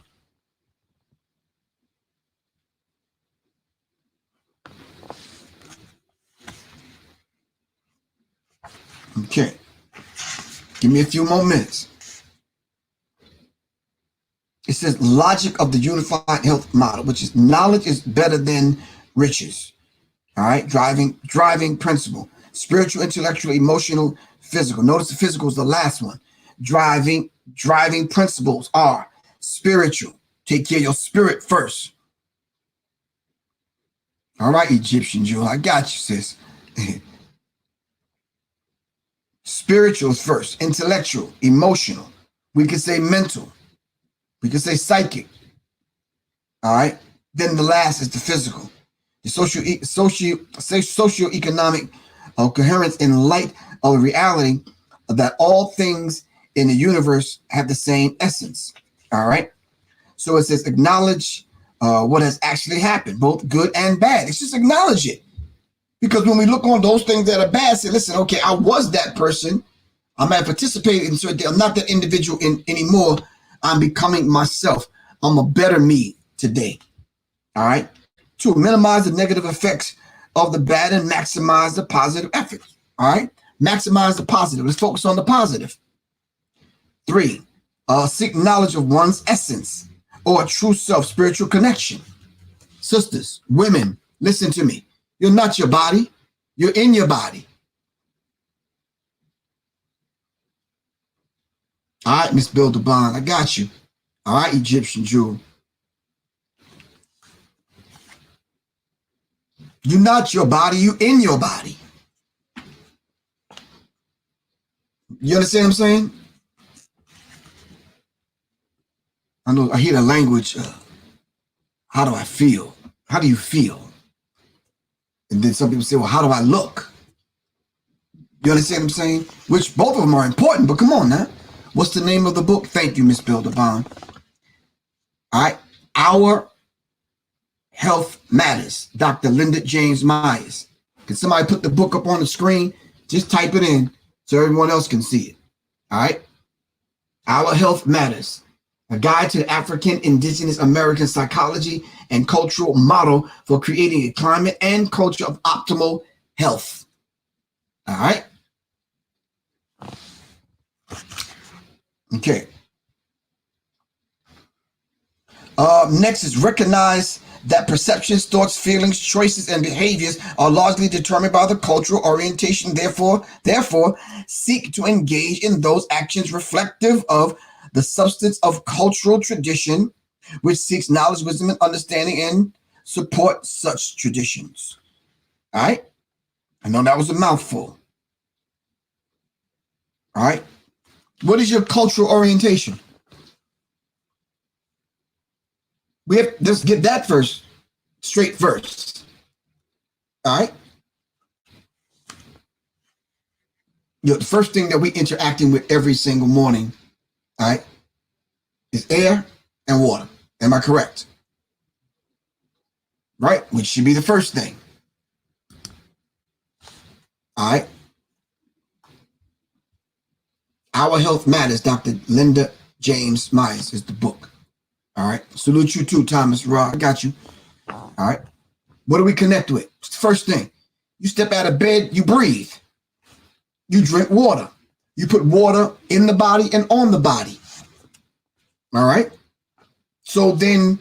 Okay. Give me a few more minutes. It says logic of the unified health model, which is knowledge is better than riches. All right. Driving principle, spiritual, intellectual, emotional, physical. Notice the physical is the last one. Driving principles are spiritual. Take care of your spirit first. All right, Egyptian Jewel. I got you, sis. Spiritual is first, intellectual, emotional. We could say mental. We could say psychic. All right. Then the last is the physical. The socioeconomic coherence in light of the reality that all things in the universe have the same essence. All right. So it says acknowledge what has actually happened, both good and bad. It's just acknowledge it. Because when we look on those things that are bad, say, listen, okay, I was that person. I might participate in certain. I'm not that individual anymore. I'm becoming myself. I'm a better me today. All right. 2, minimize the negative effects of the bad and maximize the positive effects. All right. Maximize the positive. Let's focus on the positive. 3, seek knowledge of one's essence or true self, spiritual connection. Sisters, women, listen to me. You're not your body. You're in your body. All right, Miss Bill DeBond, I got you. All right, Egyptian Jewel. You're not your body. You're in your body. You understand what I'm saying? I know I hear the language. How do I feel? How do you feel? And then some people say, well, how do I look? You understand what I'm saying? Which both of them are important, but come on now. What's the name of the book? Thank you, Miss Bill DeBond. All right. Our Health Matters, Dr. Linda James Myers. Can somebody put the book up on the screen? Just type it in so everyone else can see it. All right. Our Health Matters. A guide to the African indigenous American psychology and cultural model for creating a climate and culture of optimal health. All right. Okay. Next is recognize that perceptions, thoughts, feelings, choices, and behaviors are largely determined by the cultural orientation. Therefore, seek to engage in those actions reflective of the substance of cultural tradition, which seeks knowledge, wisdom, and understanding, and support such traditions. All right. I know that was a mouthful. All right. What is your cultural orientation? Let's get that first, straight first. All right. The first thing that we interacting with every single morning, all right, is air and water. Am I correct? Right? Which should be the first thing. All right. Our Health Matters, Dr. Linda James Myers is the book. All right. Salute you too, Thomas Raw. I got you. All right. What do we connect with? First thing, you step out of bed, you breathe. You drink water. You put water in the body and on the body. All right. So then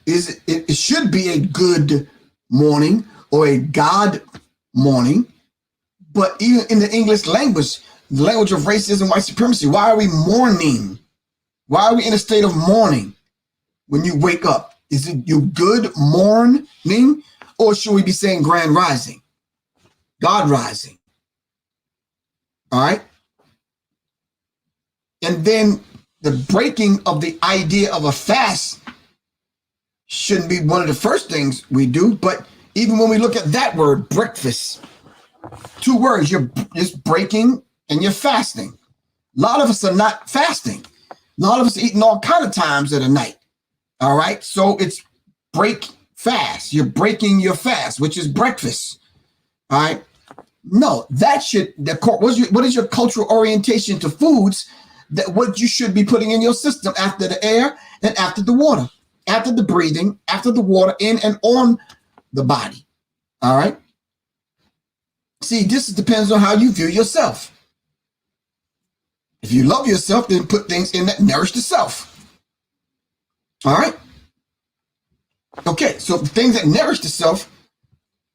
it should be a good morning or a God morning. But even in the English language, the language of racism, white supremacy, why are we mourning? Why are we in a state of mourning? When you wake up, is it you good morning, or should we be saying grand rising, God rising? All right. And then the breaking of the idea of a fast shouldn't be one of the first things we do. But even when we look at that word, breakfast, 2 words, you're just breaking and you're fasting. A lot of us are not fasting. A lot of us are eating all kind of times of the night. All right. So it's break fast. You're breaking your fast, which is breakfast. All right. No, that should, what is your cultural orientation to foods, that what you should be putting in your system after the air and after the water, after the breathing, after the water in and on the body. All right. See, this depends on how you view yourself. If you love yourself, then put things in that nourish the self. All right. Okay. So things that nourish the self,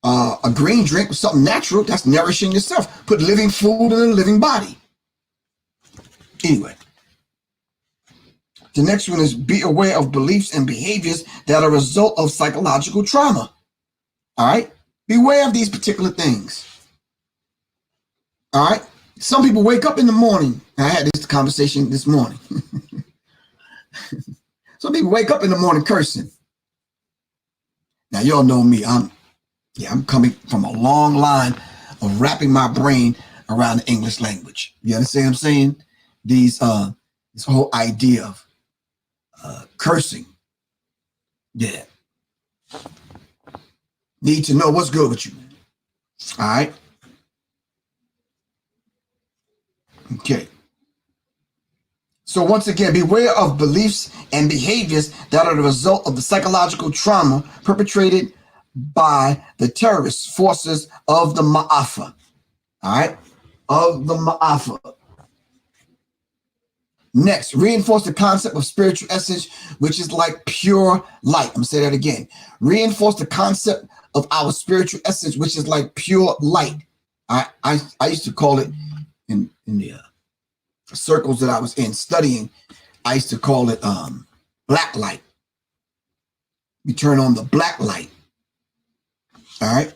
a green drink with something natural, that's nourishing yourself. Put living food in a living body. Anyway, the next one is be aware of beliefs and behaviors that are a result of psychological trauma. All right. Beware of these particular things. All right. Some people wake up in the morning. I had this conversation this morning. Some people wake up in the morning cursing. Now, y'all know me. I'm coming from a long line of wrapping my brain around the English language. You understand what I'm saying? This whole idea of cursing. Yeah. Need to know what's good with you. All right. Okay. So once again, beware of beliefs and behaviors that are the result of the psychological trauma perpetrated by the terrorist forces of the Ma'afa. All right. Of the Ma'afa. Next, reinforce the concept of spiritual essence, which is like pure light. I'm going to say that again. Reinforce the concept of our spiritual essence, which is like pure light. I used to call it in the circles that I was in studying, I used to call it black light. We turn on the black light. All right.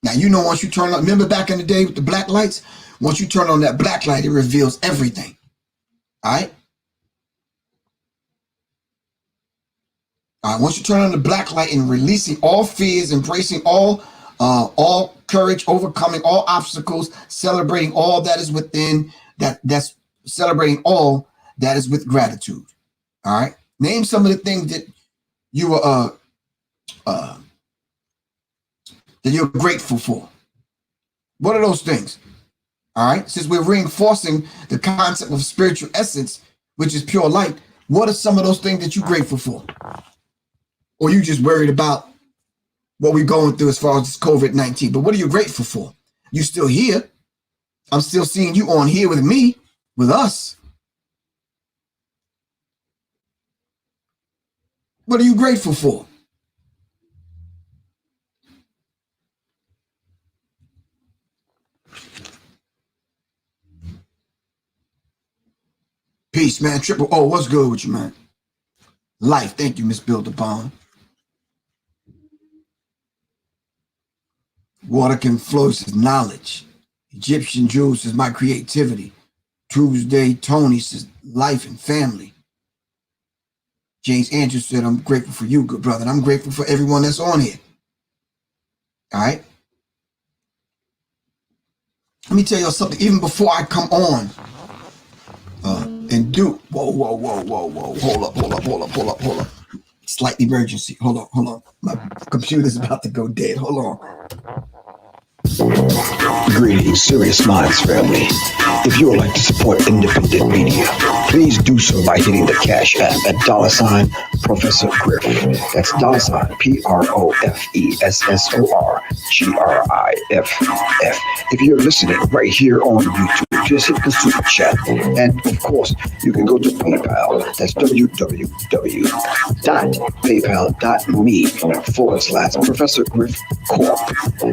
Now, you know, once you turn on, remember back in the day with the black lights, once you turn on that black light, it reveals everything. All right. Once you turn on the black light and releasing all fears, embracing all courage, overcoming all obstacles, celebrating all that is within, that's celebrating all that is with gratitude. All right. Name some of the things that you are that you're grateful for. What are those things? All right. Since we're reinforcing the concept of spiritual essence, which is pure light, What are some of those things that you're grateful for? Or you just worried about what we're going through as far as COVID-19? But what are you grateful for? You still here. I'm still seeing you on here with me, with us. What are you grateful for? Peace, man. Triple O, what's good with you, man? Life. Thank you, Miss Builder Bond. Water can flow says knowledge. Egyptian Jews says my creativity. Tuesday Tony says life and family. James Andrews said I'm grateful for you, good brother. And I'm grateful for everyone that's on here. All right. Let me tell y'all something. Even before I come on and do whoa. Hold up. Slight emergency. Hold on. My computer's about to go dead. Hold on. Greetings, Sirius Mindz family. If you would like to support independent media, please do so by hitting the Cash App at $ Professor Griff. That's $ PROFESSOR GRIFF. If you're listening right here on YouTube, just hit the super chat. And of course, you can go to PayPal. That's www.paypal.me/Professor Griff Corp.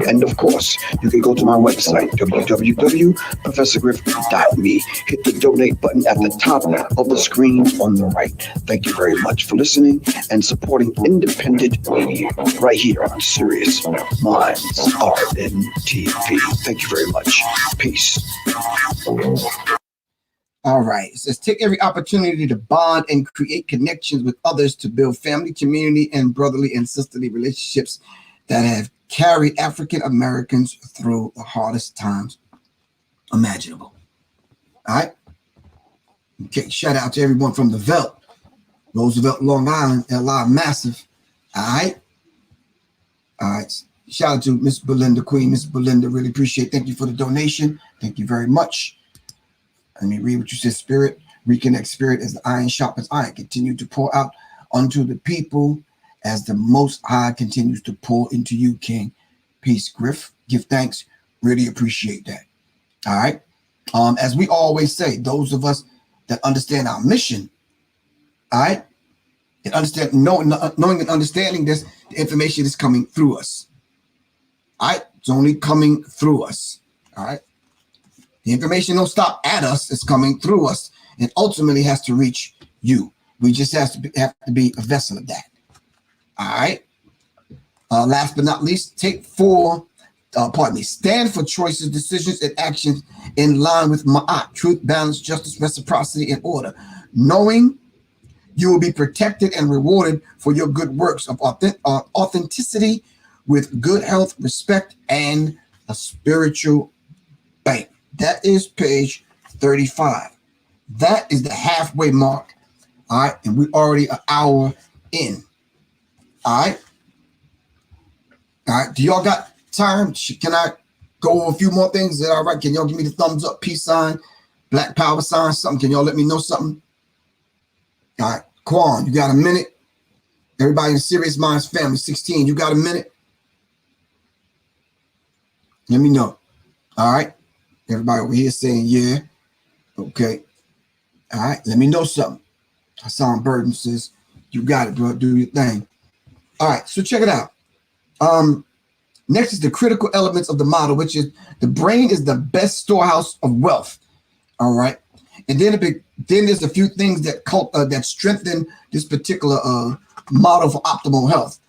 And of course, you can go to my website, www.professorgriff.me. Hit the donate button at the top of the screen on the right. Thank you very much for listening and supporting independent media right here on Sirius Mindz RnTv. Thank you very much. Peace. All right. It says take every opportunity to bond and create connections with others to build family, community, and brotherly and sisterly relationships that have carried African Americans through the hardest times imaginable. All right. Okay. Shout out to everyone from the Veldt, Roosevelt, Long Island, LI Massive. All right. All right. Shout out to Miss Belinda, Queen Miss Belinda. Really appreciate it. Thank you for the donation. Thank you very much. Let me read what you said. Spirit, reconnect spirit as the iron sharpens iron. Continue to pour out unto the people as the Most High continues to pour into you, King. Peace, Griff. Give thanks. Really appreciate that. All right. As we always say, those of us that understand our mission, all right, and understand, knowing and understanding this, the information is coming through us. All right. It's only coming through us. All right. The information don't stop at us. It's coming through us and ultimately has to reach you. We just have to be a vessel of that. All right. Last but not least, stand for choices, decisions, and actions in line with Ma'at, truth, balance, justice, reciprocity, and order. Knowing you will be protected and rewarded for your good works of authenticity with good health, respect, and a spiritual bank. That is page 35. That is the halfway mark. All right. And we're already an hour in. All right. All right. Do y'all got time? Can I go over a few more things? Is that all right? Can y'all give me the thumbs up, peace sign, black power sign, something? Can y'all let me know something? All right. Quan, you got a minute? Everybody in Sirius Mindz family, 16, you got a minute? Let me know. All right. Everybody over here saying, yeah. Okay. All right. Let me know something. Hassan Burton says, you got it, bro. Do your thing. All right. So check it out. Next is the critical elements of the model, which is the brain is the best storehouse of wealth. All right. And then there's a few things that strengthen this particular model for optimal health.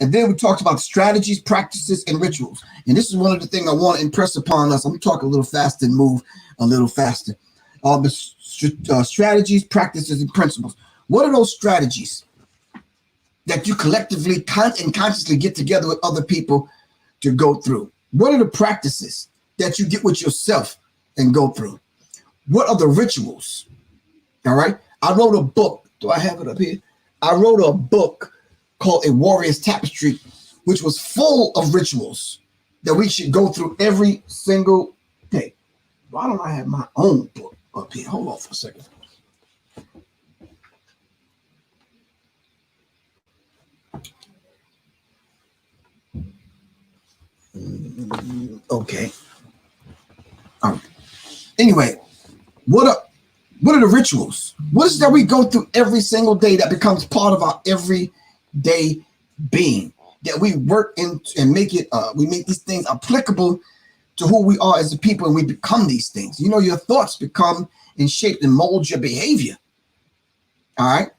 And then we talked about strategies, practices, and rituals. And this is one of the things I want to impress upon us. I'm talking a little faster and move a little faster. The strategies, practices, and principles. What are those strategies that you collectively and consciously get together with other people to go through? What are the practices that you get with yourself and go through? What are the rituals? All right. I wrote a book. Do I have it up here? I wrote a book called A Warrior's Tapestry, which was full of rituals that we should go through every single day. Why don't I have my own book up here? Hold on for a second. Okay. Anyway, what are the rituals? What is that we go through every single day that becomes part of our everyday being? That we work in and make it. We make these things applicable to who we are as a people, and we become these things. You know, your thoughts become and shape and mold your behavior. All right.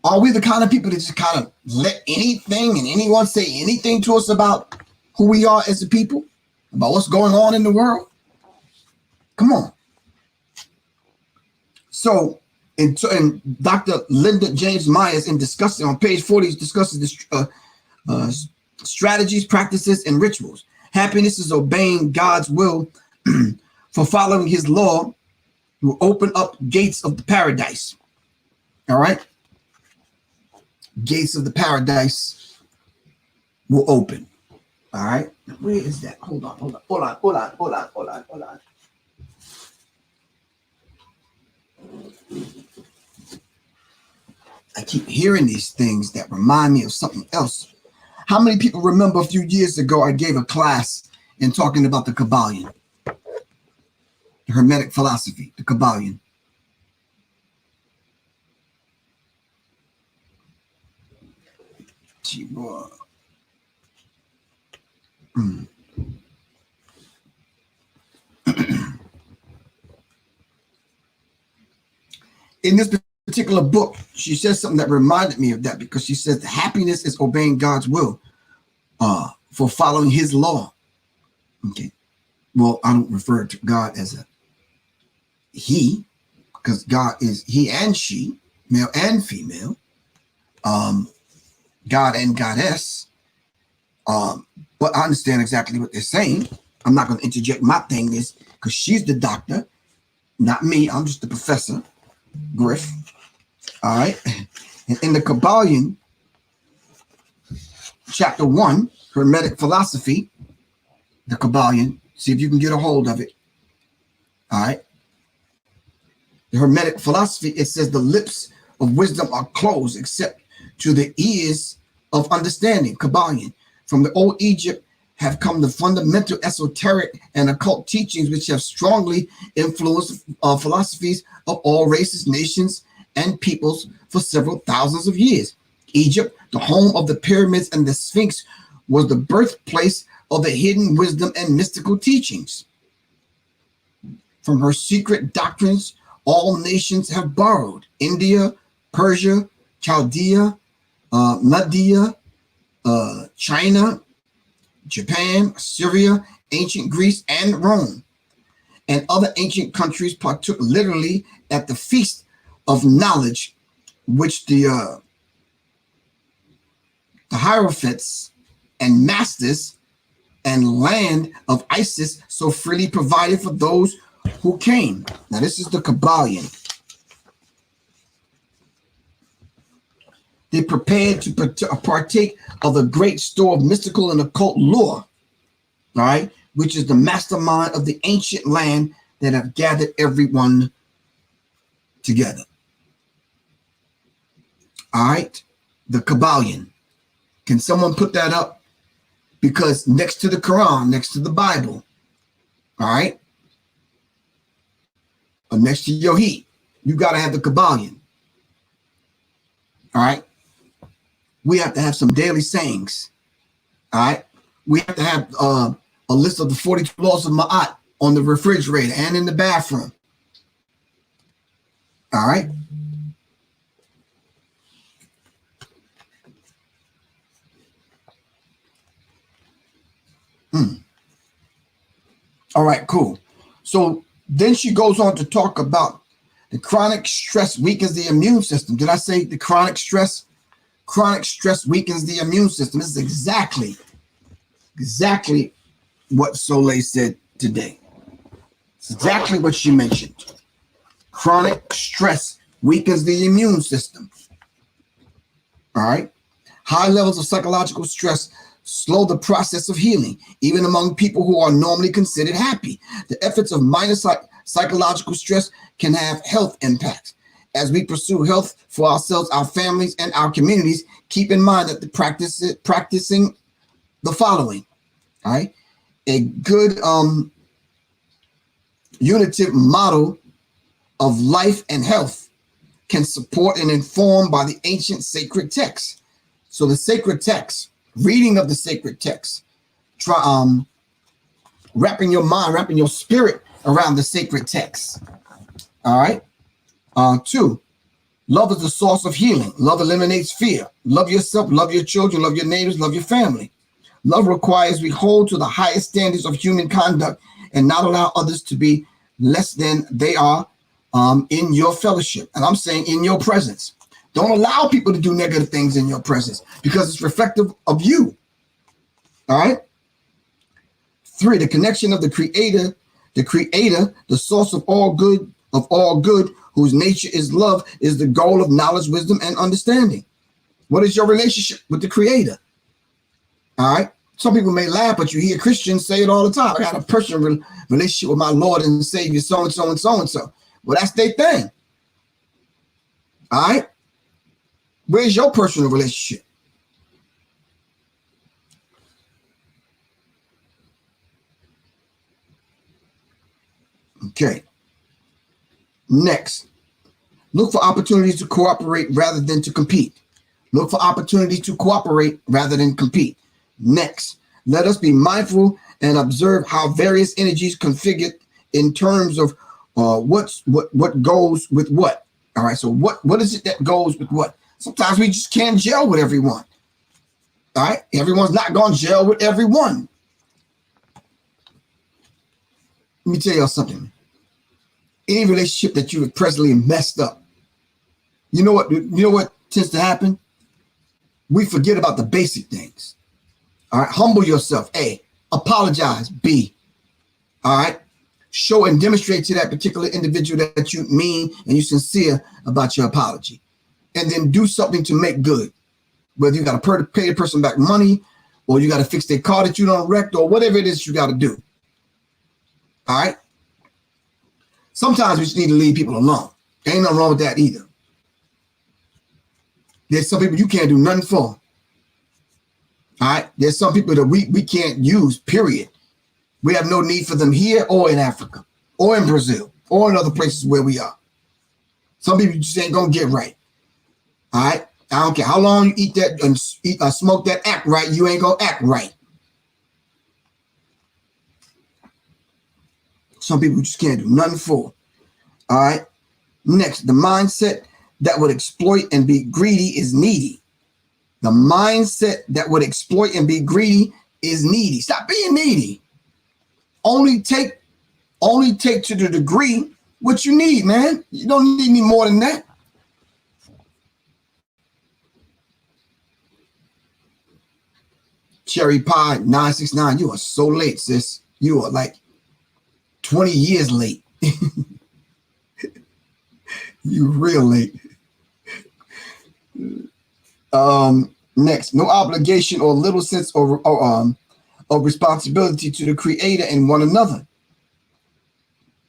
Are we the kind of people that just kind of let anything and anyone say anything to us about who we are as a people, about what's going on in the world? Come on. So, and Dr. Linda James Myers, in discussing on page 40, discusses the strategies, practices, and rituals. Happiness is obeying God's will for following his law will open up gates of the paradise. All right. Gates of the paradise will open. All right. Where is that? Hold on. I keep hearing these things that remind me of something else. How many people remember a few years ago I gave a class in talking about the Kabbalion, the Hermetic philosophy, the Kabbalion? In this particular book, she says something that reminded me of that, because she says happiness is obeying God's will for following his law. Okay. Well, I don't refer to God as a he, because God is he and she, male and female, God and goddess. But I understand exactly what they're saying. I'm not going to interject my thing is because she's the doctor, not me. I'm just the Professor Griff. All right. And in the Kabbalion, chapter 1, Hermetic philosophy, the Kabbalion, see if you can get a hold of it. All right. The Hermetic philosophy, it says the lips of wisdom are closed except to the ears of understanding. Kabbalion. From the old Egypt have come the fundamental esoteric and occult teachings which have strongly influenced philosophies of all races, nations, and peoples for several thousands of years. Egypt, the home of the pyramids and the Sphinx, was the birthplace of the hidden wisdom and mystical teachings. From her secret doctrines, all nations have borrowed. India, Persia, Chaldea, Media, China, Japan, Syria, ancient Greece, and Rome, and other ancient countries partook literally at the feast of knowledge, which the hierophants and masters and land of Isis so freely provided for those who came. Now, this is the Kabbalion. They prepared to partake of the great store of mystical and occult lore, all right, which is the mastermind of the ancient land that have gathered everyone together. All right, the Kabbalion. Can someone put that up? Because next to the Quran, next to the Bible, all right, or next to your heat, you got to have the Kabbalion. All right. We have to have some daily sayings. All right. We have to have a list of the 42 laws of Ma'at on the refrigerator and in the bathroom. All right. All right, cool. So then she goes on to talk about the chronic stress weakens the immune system. Did I say the chronic stress? Chronic stress weakens the immune system. This is exactly what Soleil said today. It's exactly what she mentioned. Chronic stress weakens the immune system. All right. High levels of psychological stress slow the process of healing, even among people who are normally considered happy. The efforts of minor psychological stress can have health impacts. As we pursue health for ourselves, our families, and our communities, keep in mind that practicing the following. All right. A good unitive model of life and health can support and inform by the ancient sacred texts. So the sacred text, reading of the sacred text, wrapping your mind, wrapping your spirit around the sacred text. All right. 2, love is the source of healing. Love eliminates fear. Love yourself, love your children, love your neighbors, love your family. Love requires we hold to the highest standards of human conduct and not allow others to be less than they are in your fellowship. And I'm saying in your presence. Don't allow people to do negative things in your presence because it's reflective of you. All right. 3, the connection of the creator, the source of all good, whose nature is love, is the goal of knowledge, wisdom, and understanding. What is your relationship with the creator? All right. Some people may laugh, but you hear Christians say it all the time. I got a personal relationship with my Lord and Savior, so and so and so and so. Well, that's their thing. All right. Where's your personal relationship? Okay. Next, look for opportunities to cooperate rather than to compete. Look for opportunities to cooperate rather than compete. Next, let us be mindful and observe how various energies configure in terms of what goes with what. All right. So what is it that goes with what? Sometimes we just can't gel with everyone. All right. Everyone's not going to gel with everyone. Let me tell y'all something. Any relationship that you have presently messed up, you know what tends to happen? We forget about the basic things. All right. Humble yourself. A. Apologize. B. All right. Show and demonstrate to that particular individual that you mean and you're sincere about your apology. And then do something to make good. Whether you got to pay the person back money or you got to fix their car that you don't wrecked or whatever it is you got to do. All right. Sometimes we just need to leave people alone. Ain't nothing wrong with that either. There's some people you can't do nothing for. All right. There's some people that we can't use, period. We have no need for them here or in Africa or in Brazil or in other places where we are. Some people just ain't going to get right. All right. I don't care how long you eat that and smoke that, act right. You ain't going to act right. Some people just can't do nothing for. All right. Next, the mindset that would exploit and be greedy is needy. The mindset that would exploit and be greedy is needy. Stop being needy. Only take to the degree what you need, man. You don't need any more than that. Cherry Pie 969, you are so late, sis. You are like 20 years late. You real late. Next, no obligation or little sense of responsibility to the creator and one another.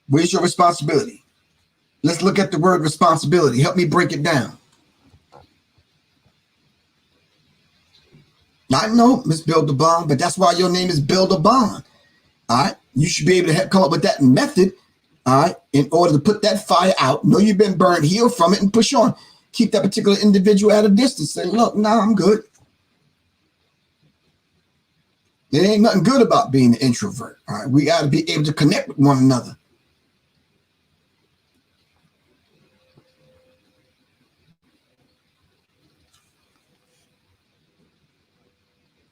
Where's your responsibility? Let's look at the word responsibility. Help me break it down. I know, Miss Build a Bond, but that's why your name is Build a Bond. All right. You should be able to come up with that method, all right, in order to put that fire out. Know you've been burned, heal from it, and push on. Keep that particular individual at a distance. Say, look, nah, I'm good. There ain't nothing good about being an introvert. All right. We got to be able to connect with one another.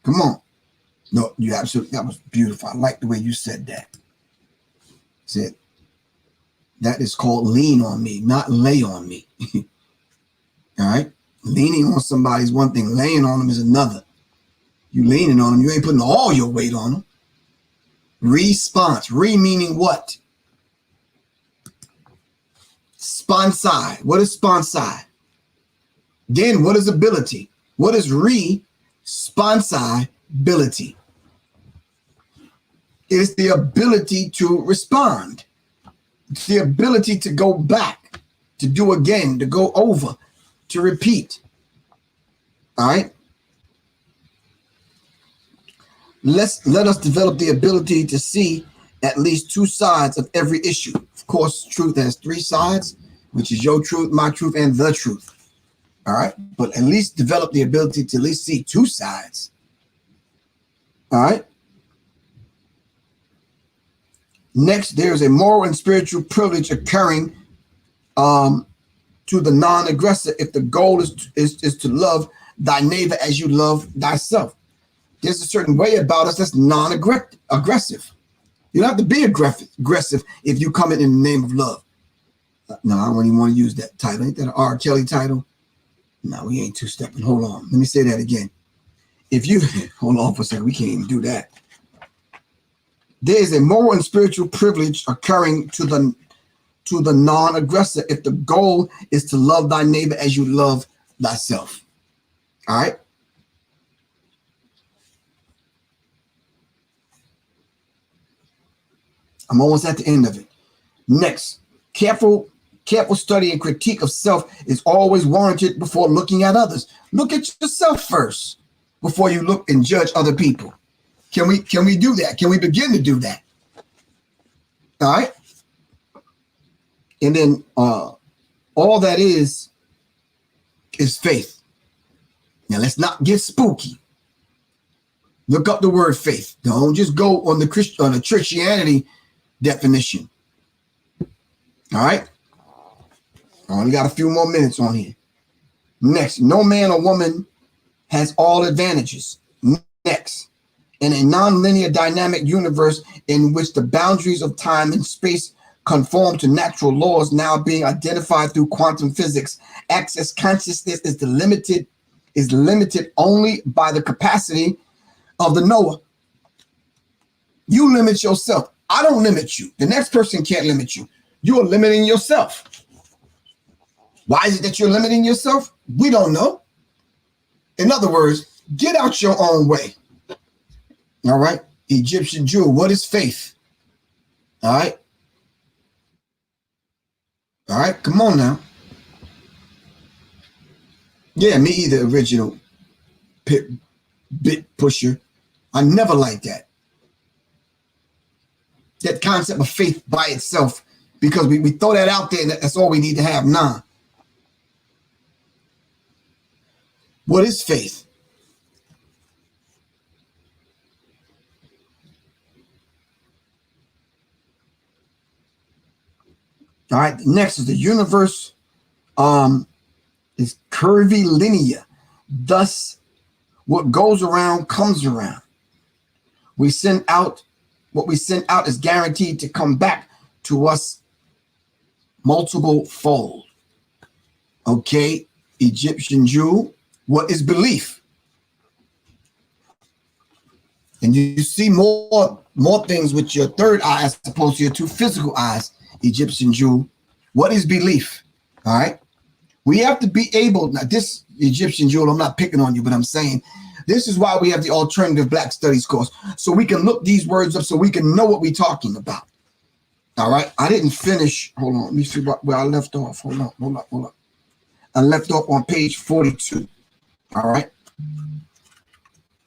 Come on. No, you absolutely, that was beautiful. I like the way you said that. Said that is called lean on me, not lay on me. All right. Leaning on somebody is one thing. Laying on them is another. You leaning on them, you ain't putting all your weight on them. Response. Meaning what? Sponsai. What is sponsai? Then what is ability? What is responsibility? It's the ability to respond. It's the ability to go back, to do again, to go over, to repeat. All right. let us develop the ability to see at least two sides of every issue. Of course, truth has three sides, which is your truth, my truth, and the truth. All right, but at least develop the ability to at least see two sides. All right. Next, there's a moral and spiritual privilege occurring to the non-aggressor if the goal is to love thy neighbor as you love thyself. There's a certain way about us that's non-aggressive. You don't have to be aggressive if you come in the name of love. No, I don't even want to use that title. Ain't that an R. Kelly title? No, we ain't two-stepping. Hold on. Let me say that again. If you hold on for a second, we can't even do that. There is a moral and spiritual privilege occurring to the non-aggressor if the goal is to love thy neighbor as you love thyself. All right. I'm almost at the end of it. Next, careful study and critique of self is always warranted before looking at others. Look at yourself first before you look and judge other people. Can we do that? Can we begin to do that? All right. And then all that is faith. Now let's not get spooky. Look up the word faith. Don't just go on the Christianity definition. All right. I only got a few more minutes on here. Next, no man or woman has all advantages. Next, in a non-linear dynamic universe in which the boundaries of time and space conform to natural laws now being identified through quantum physics, access consciousness is limited only by the capacity of the knower. You limit yourself. I don't limit you. The next person can't limit you. You are limiting yourself. Why is it that you're limiting yourself? We don't know. In other words, get out your own way. All right. Egyptian Jew, what is faith? All right. All right. Come on now. Yeah, me either, original bit pusher. I never liked that. That concept of faith by itself, because we throw that out there and that's all we need to have. Nah. What is faith? All right, next is the universe is curvilinear. Thus, what goes around comes around. What we send out is guaranteed to come back to us multiple fold. Okay, Egyptian Jew, what is belief? And you see more things with your third eye as opposed to your two physical eyes, Egyptian Jew. What is belief? All right. We have to be able, now this Egyptian Jew, I'm not picking on you, but I'm saying this is why we have the alternative Black Studies course. So we can look these words up so we can know what we're talking about. All right. I didn't finish. Hold on. Let me see where I left off. Hold on. I left off on page 42. All right.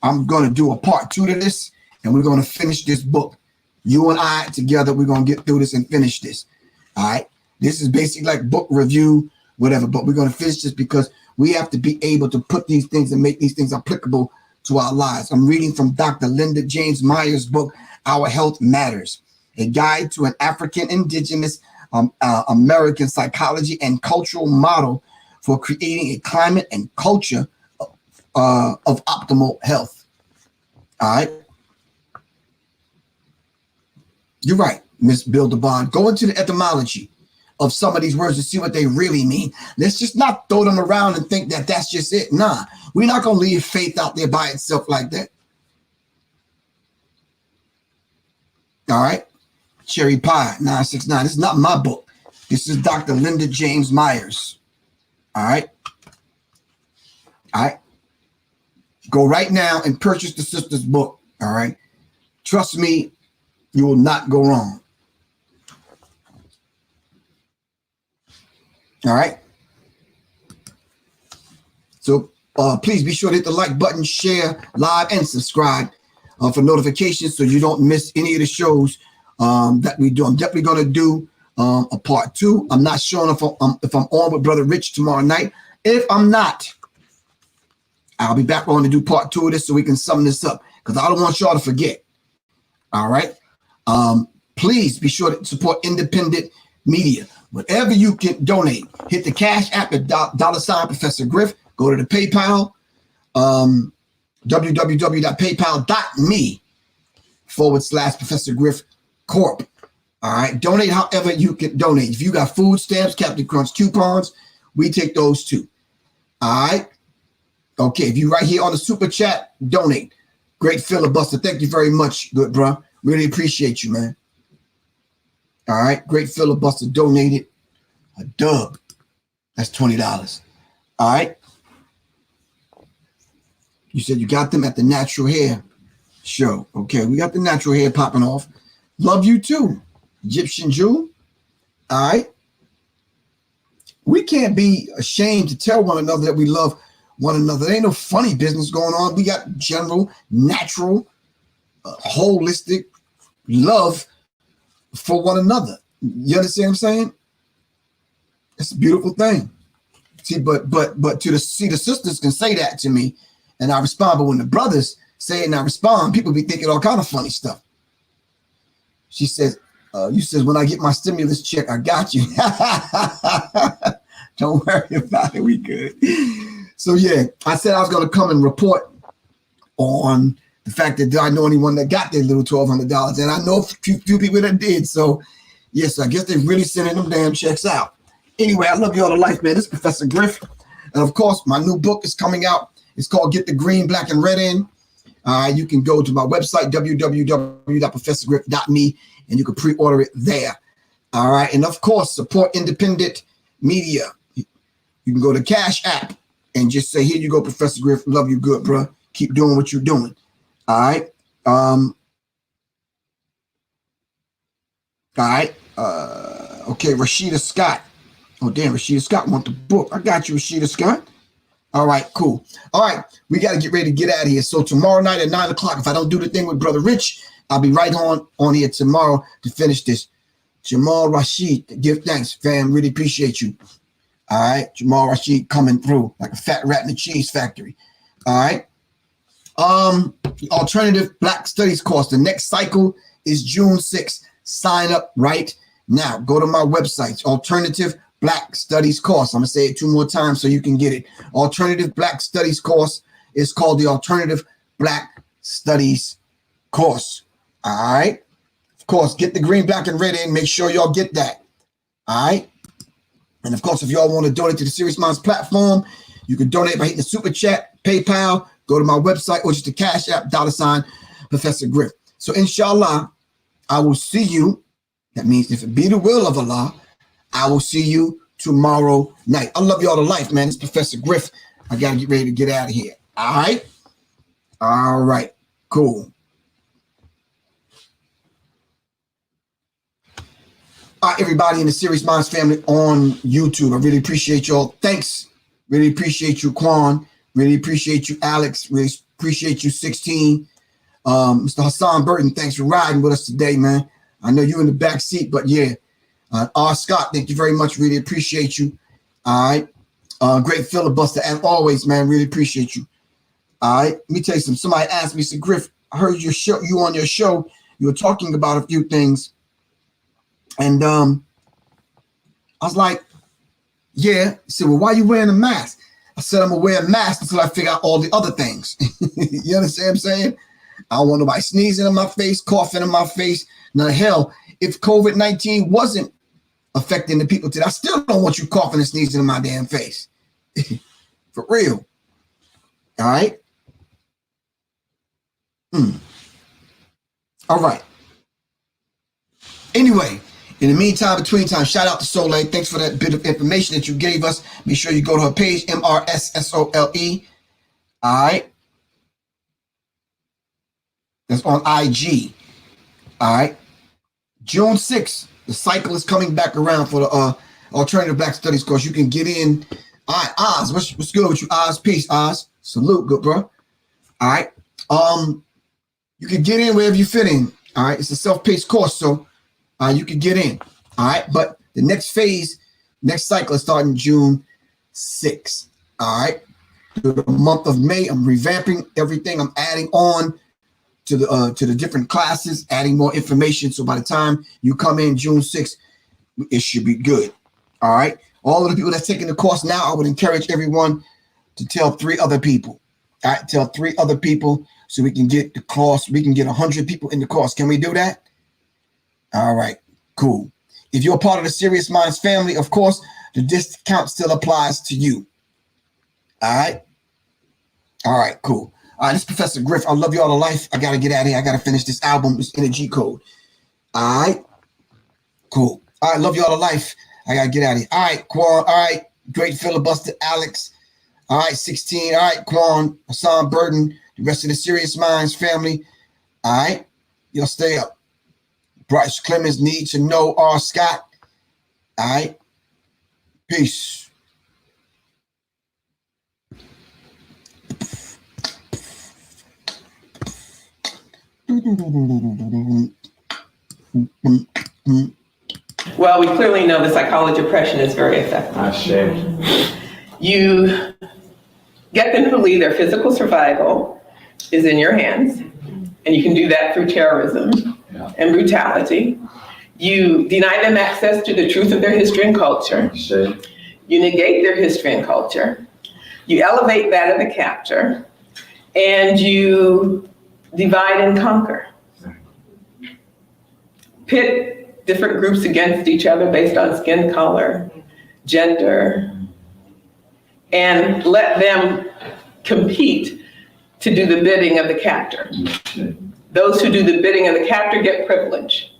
I'm going to do a part 2 to this, and we're going to finish this book. You and I together, we're going to get through this and finish this. All right. This is basically like book review, whatever, but we're going to finish this because we have to be able to put these things and make these things applicable to our lives. I'm reading from Dr. Linda James Myers' book, Our Health Matters, a guide to an African indigenous American psychology and cultural model for creating a climate and culture of optimal health. All right. You're right, Miss Bill DeBond. Go into the etymology of some of these words to see what they really mean. Let's just not throw them around and think that that's just it. Nah, we're not going to leave faith out there by itself like that. All right. Cherry Pie 969. This is not my book. This is Dr. Linda James Myers. All right. All right. Go right now and purchase the sister's book. All right. Trust me, you will not go wrong. All right. So please be sure to hit the like button, share, live, and subscribe. for notifications so you don't miss any of the shows that we do. I'm definitely going to do a part 2. I'm not sure if I'm on with Brother Rich tomorrow night. If I'm not, I'll be back on to do part 2 of this so we can sum this up, because I don't want y'all to forget. All right. Please be sure to support independent media. Whatever you can donate, hit the Cash App at $ Professor Griff. Go to the PayPal, www.paypal.me/Professor Griff Corp. All right. Donate however you can donate. If you got food stamps, Captain Crunch coupons, we take those too. All right. Okay. If you right here on the super chat, donate. Great filibuster. Thank you very much, good bro. Really appreciate you, man. All right. Great filibuster donated a dub. That's $20. All right. You said you got them at the Natural Hair Show. Okay. We got the natural hair popping off. Love you too, Egyptian Jew. All right. We can't be ashamed to tell one another that we love one another. There ain't no funny business going on. We got general, natural, holistic love for one another. You understand what I'm saying? It's a beautiful thing. See, but the sisters can say that to me and I respond. But when the brothers say it and I respond, people be thinking all kind of funny stuff. She says, you says, when I get my stimulus check, I got you. Don't worry about it. We good. So yeah, I said I was going to come and report on the fact that I know anyone that got their little $1,200, and I know a few people that did. So yes, I guess they're really sending them damn checks out. Anyway, I love you all to life, man. This is Professor Griff, and of course, my new book is coming out. It's called Get the Green, Black, and Red In. You can go to my website, www.professorgriff.me, and you can pre-order it there. All right, and of course, support independent media. You can go to Cash App and just say, here you go, Professor Griff. Love you good, bro. Keep doing what you're doing. All right. Okay, Rashida Scott. Oh, damn, Rashida Scott want the book. I got you, Rashida Scott. All right, cool. All right, we got to get ready to get out of here. So tomorrow night at 9 o'clock, if I don't do the thing with Brother Rich, I'll be right on here tomorrow to finish this. Jamal Rashid, give thanks, fam. Really appreciate you. All right, Jamal Rashid coming through like a fat rat in a cheese factory. All right. The Alternative Black Studies course. The next cycle is June 6th. Sign up right now. Go to my website, Alternative Black Studies course. I'm going to say it 2 more times so you can get it. Alternative Black Studies course is called the Alternative Black Studies course. All right. Of course, get the green, black, and red in. Make sure y'all get that. All right. And of course, if y'all want to donate to the Sirius Mindz platform, you can donate by hitting the super chat, PayPal, go to my website, or just the Cash App, $ Professor Griff. So inshallah, I will see you. That means if it be the will of Allah, I will see you tomorrow night. I love y'all to life, man. It's Professor Griff. I got to get ready to get out of here. All right? All right. Cool. All right, everybody in the Sirius Mindz family on YouTube. I really appreciate y'all. Thanks. Really appreciate you, Quan. Really appreciate you, Alex. Really appreciate you, 16. Mr. Hassan Burton, thanks for riding with us today, man. I know you in the back seat, but yeah. R. Scott, thank you very much. Really appreciate you. All right. Great filibuster as always, man. Really appreciate you. All right. Let me tell you something. Somebody asked me, said, Griff, I heard you on your show. You were talking about a few things. And I was like, yeah. He said, well, why are you wearing a mask? I said, I'm going to wear a mask until I figure out all the other things. You understand what I'm saying? I don't want nobody sneezing in my face, coughing in my face. Now, hell, if COVID-19 wasn't affecting the people today, I still don't want you coughing and sneezing in my damn face. For real. All right? All right. Anyway, in the meantime, between time, shout out to Soleil. Thanks for that bit of information that you gave us. Make sure you go to her page, MRSSOLE. All right. That's on IG. All right. June 6th, the cycle is coming back around for the Alternative Black Studies course. You can get in. All right, Oz, what's good with you, Oz? Peace, Oz. Salute, good bro. All right. You can get in wherever you fit in. All right. It's a self-paced course, so you can get in. All right. But the next phase, next cycle is starting June 6th. All right. Through the month of May, I'm revamping everything. I'm adding on to the different classes, adding more information. So by the time you come in June 6th, it should be good. All right. All of the people that's taking the course now, I would encourage everyone to tell 3 other people. All right. Tell 3 other people so we can get the course. We can get 100 people in the course. Can we do that? All right. Cool. If you're a part of the Sirius Mindz family, of course, the discount still applies to you. All right. All right. Cool. All right. This is Professor Griff. I love you all to life. I got to get out of here. I got to finish this album, this energy code. All right. Cool. All right. Love you all to life. I got to get out of here. All right. Quan. All right. Great filibuster, Alex. All right. 16. All right. Quan, Hassan Burton, the rest of the Sirius Mindz family. All right. Y'all stay up. Bryce Clemens, Need to Know, R. Scott. All right. Peace. Well, we clearly know the psychology of oppression is very effective. You get them to believe their physical survival is in your hands, and you can do that through terrorism and brutality. You deny them access to the truth of their history and culture. You negate their history and culture. You elevate that of the captor, and you divide and conquer. Pit different groups against each other based on skin color, gender, and let them compete to do the bidding of the captor. Those who do the bidding of the captor get privilege.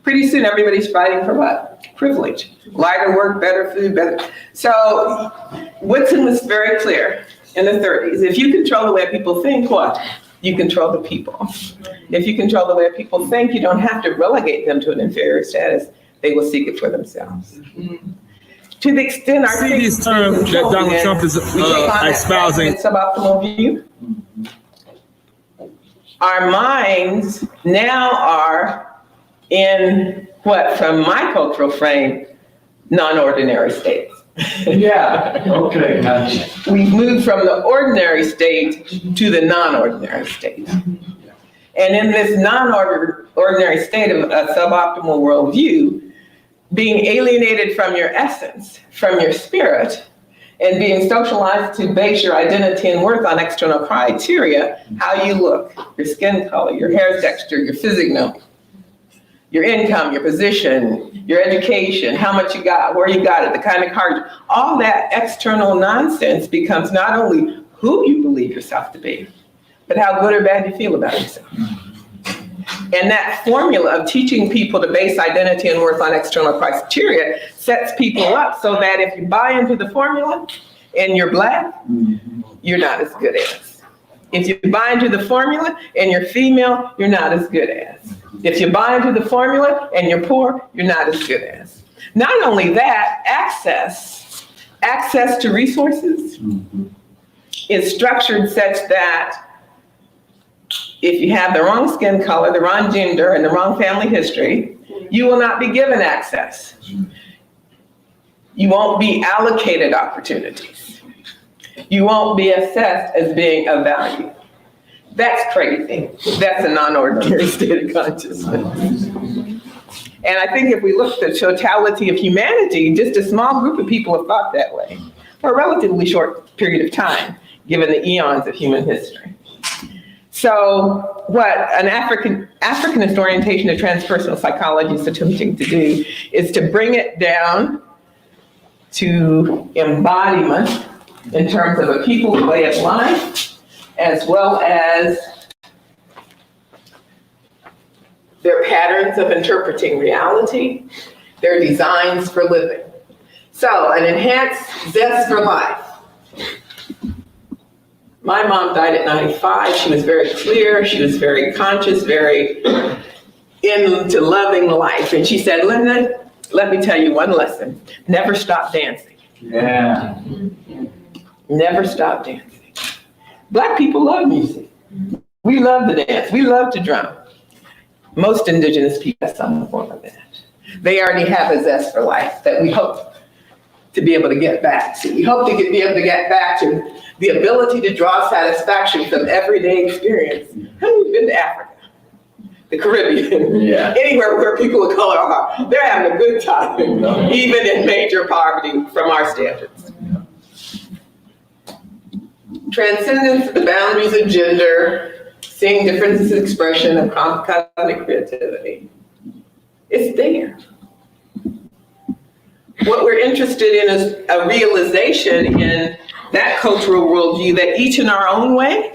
Pretty soon everybody's fighting for what? Privilege. Lighter work, better food, better. So Woodson was very clear in the 30s. If you control the way people think, what? You control the people. If you control the way people think, you don't have to relegate them to an inferior status. They will seek it for themselves. To the extent our see these terms that Donald Trump is espousing. Suboptimal view. Our minds now are in what, from my cultural frame, non-ordinary states. Yeah, okay, gotcha. We've moved from the ordinary state to the non-ordinary state. And in this non-ordinary state of a suboptimal worldview, being alienated from your essence, from your spirit, and being socialized to base your identity and worth on external criteria, how you look, your skin color, your hair texture, your physiognomy, your income, your position, your education, how much you got, where you got it, the kind of car, all that external nonsense becomes not only who you believe yourself to be, but how good or bad you feel about yourself. And that formula of teaching people to base identity and worth on external criteria sets people up so that if you buy into the formula and you're Black, you're not as good as. If you buy into the formula and you're female, you're not as good as. If you buy into the formula and you're poor, you're not as good as. Not only that, access to resources is structured such that if you have the wrong skin color, the wrong gender, and the wrong family history, you will not be given access. You won't be allocated opportunities. You won't be assessed as being of value. That's crazy. That's a non-ordinary state of consciousness. And I think if we look at the totality of humanity, just a small group of people have thought that way for a relatively short period of time, given the eons of human history. So what an Africanist orientation of transpersonal psychology is attempting to do is to bring it down to embodiment in terms of a people's way of life, as well as their patterns of interpreting reality, their designs for living. So an enhanced zest for life. My mom died at 95. She was very clear. She was very conscious, very into loving life. And she said, Linda, let me tell you one lesson. Never stop dancing. Yeah. Never stop dancing. Black people love music. We love to dance. We love to drum. Most indigenous people have some form of that. They already have a zest for life that we hope to be able to get back to. We hope to be able to get back to the ability to draw satisfaction from everyday experience. Have you been to Africa? The Caribbean, anywhere where people of color are, they're having a good time, even in major poverty from our standards. Transcendence of the boundaries of gender, seeing differences in expression of cosmic creativity. It's there. What we're interested in is a realization in that cultural worldview that each in our own way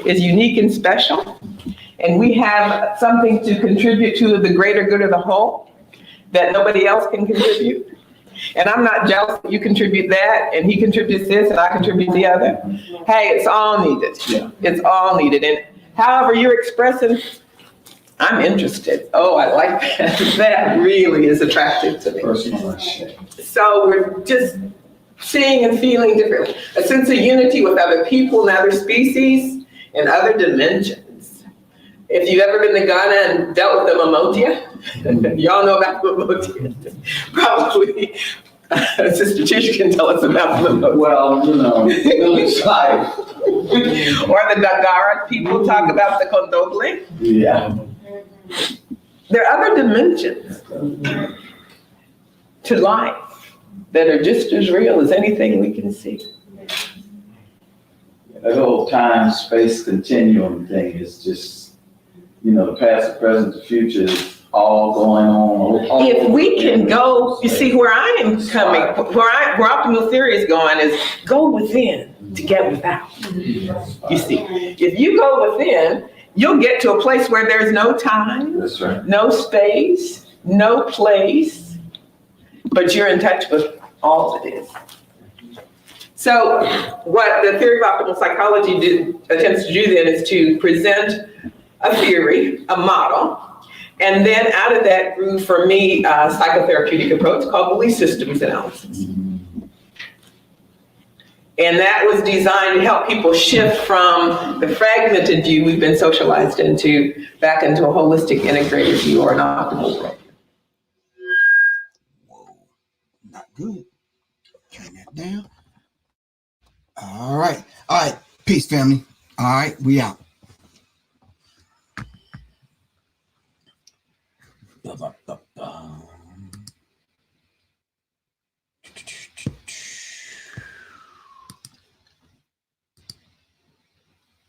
is unique and special. And we have something to contribute to the greater good of the whole that nobody else can contribute. And I'm not jealous that you contribute that and he contributes this and I contribute the other. Hey, it's all needed. It's all needed. And however you're expressing, I'm interested. Oh, I like that. That really is attractive to me. So we're just seeing and feeling differently. A sense of unity with other people and other species and other dimensions. If you've ever been to Ghana and dealt with the Mamotia, y'all know about the Mamotia. Probably Sister Tisha can tell us about the Mamotia. Well, village life. Or the Dagara, people talk about the Kondoble. Yeah. There are other dimensions to life that are just as real as anything we can see. That whole time-space continuum thing is just, the past, the present, the future is all going on. If we can go, you see, where I am coming, where optimal theory is going is go within to get without. You see, if you go within, you'll get to a place where there's no time, That's right. no space, no place, but you're in touch with all that is. So what the theory of optimal psychology attempts to do then is to present a theory, a model, and then out of that grew for me a psychotherapeutic approach called belief systems analysis. And that was designed to help people shift from the fragmented view we've been socialized into back into a holistic integrated view or an optimal way. Whoa, not good. Turn that down. All right. Peace, family. All right, we out. Blah, blah, blah.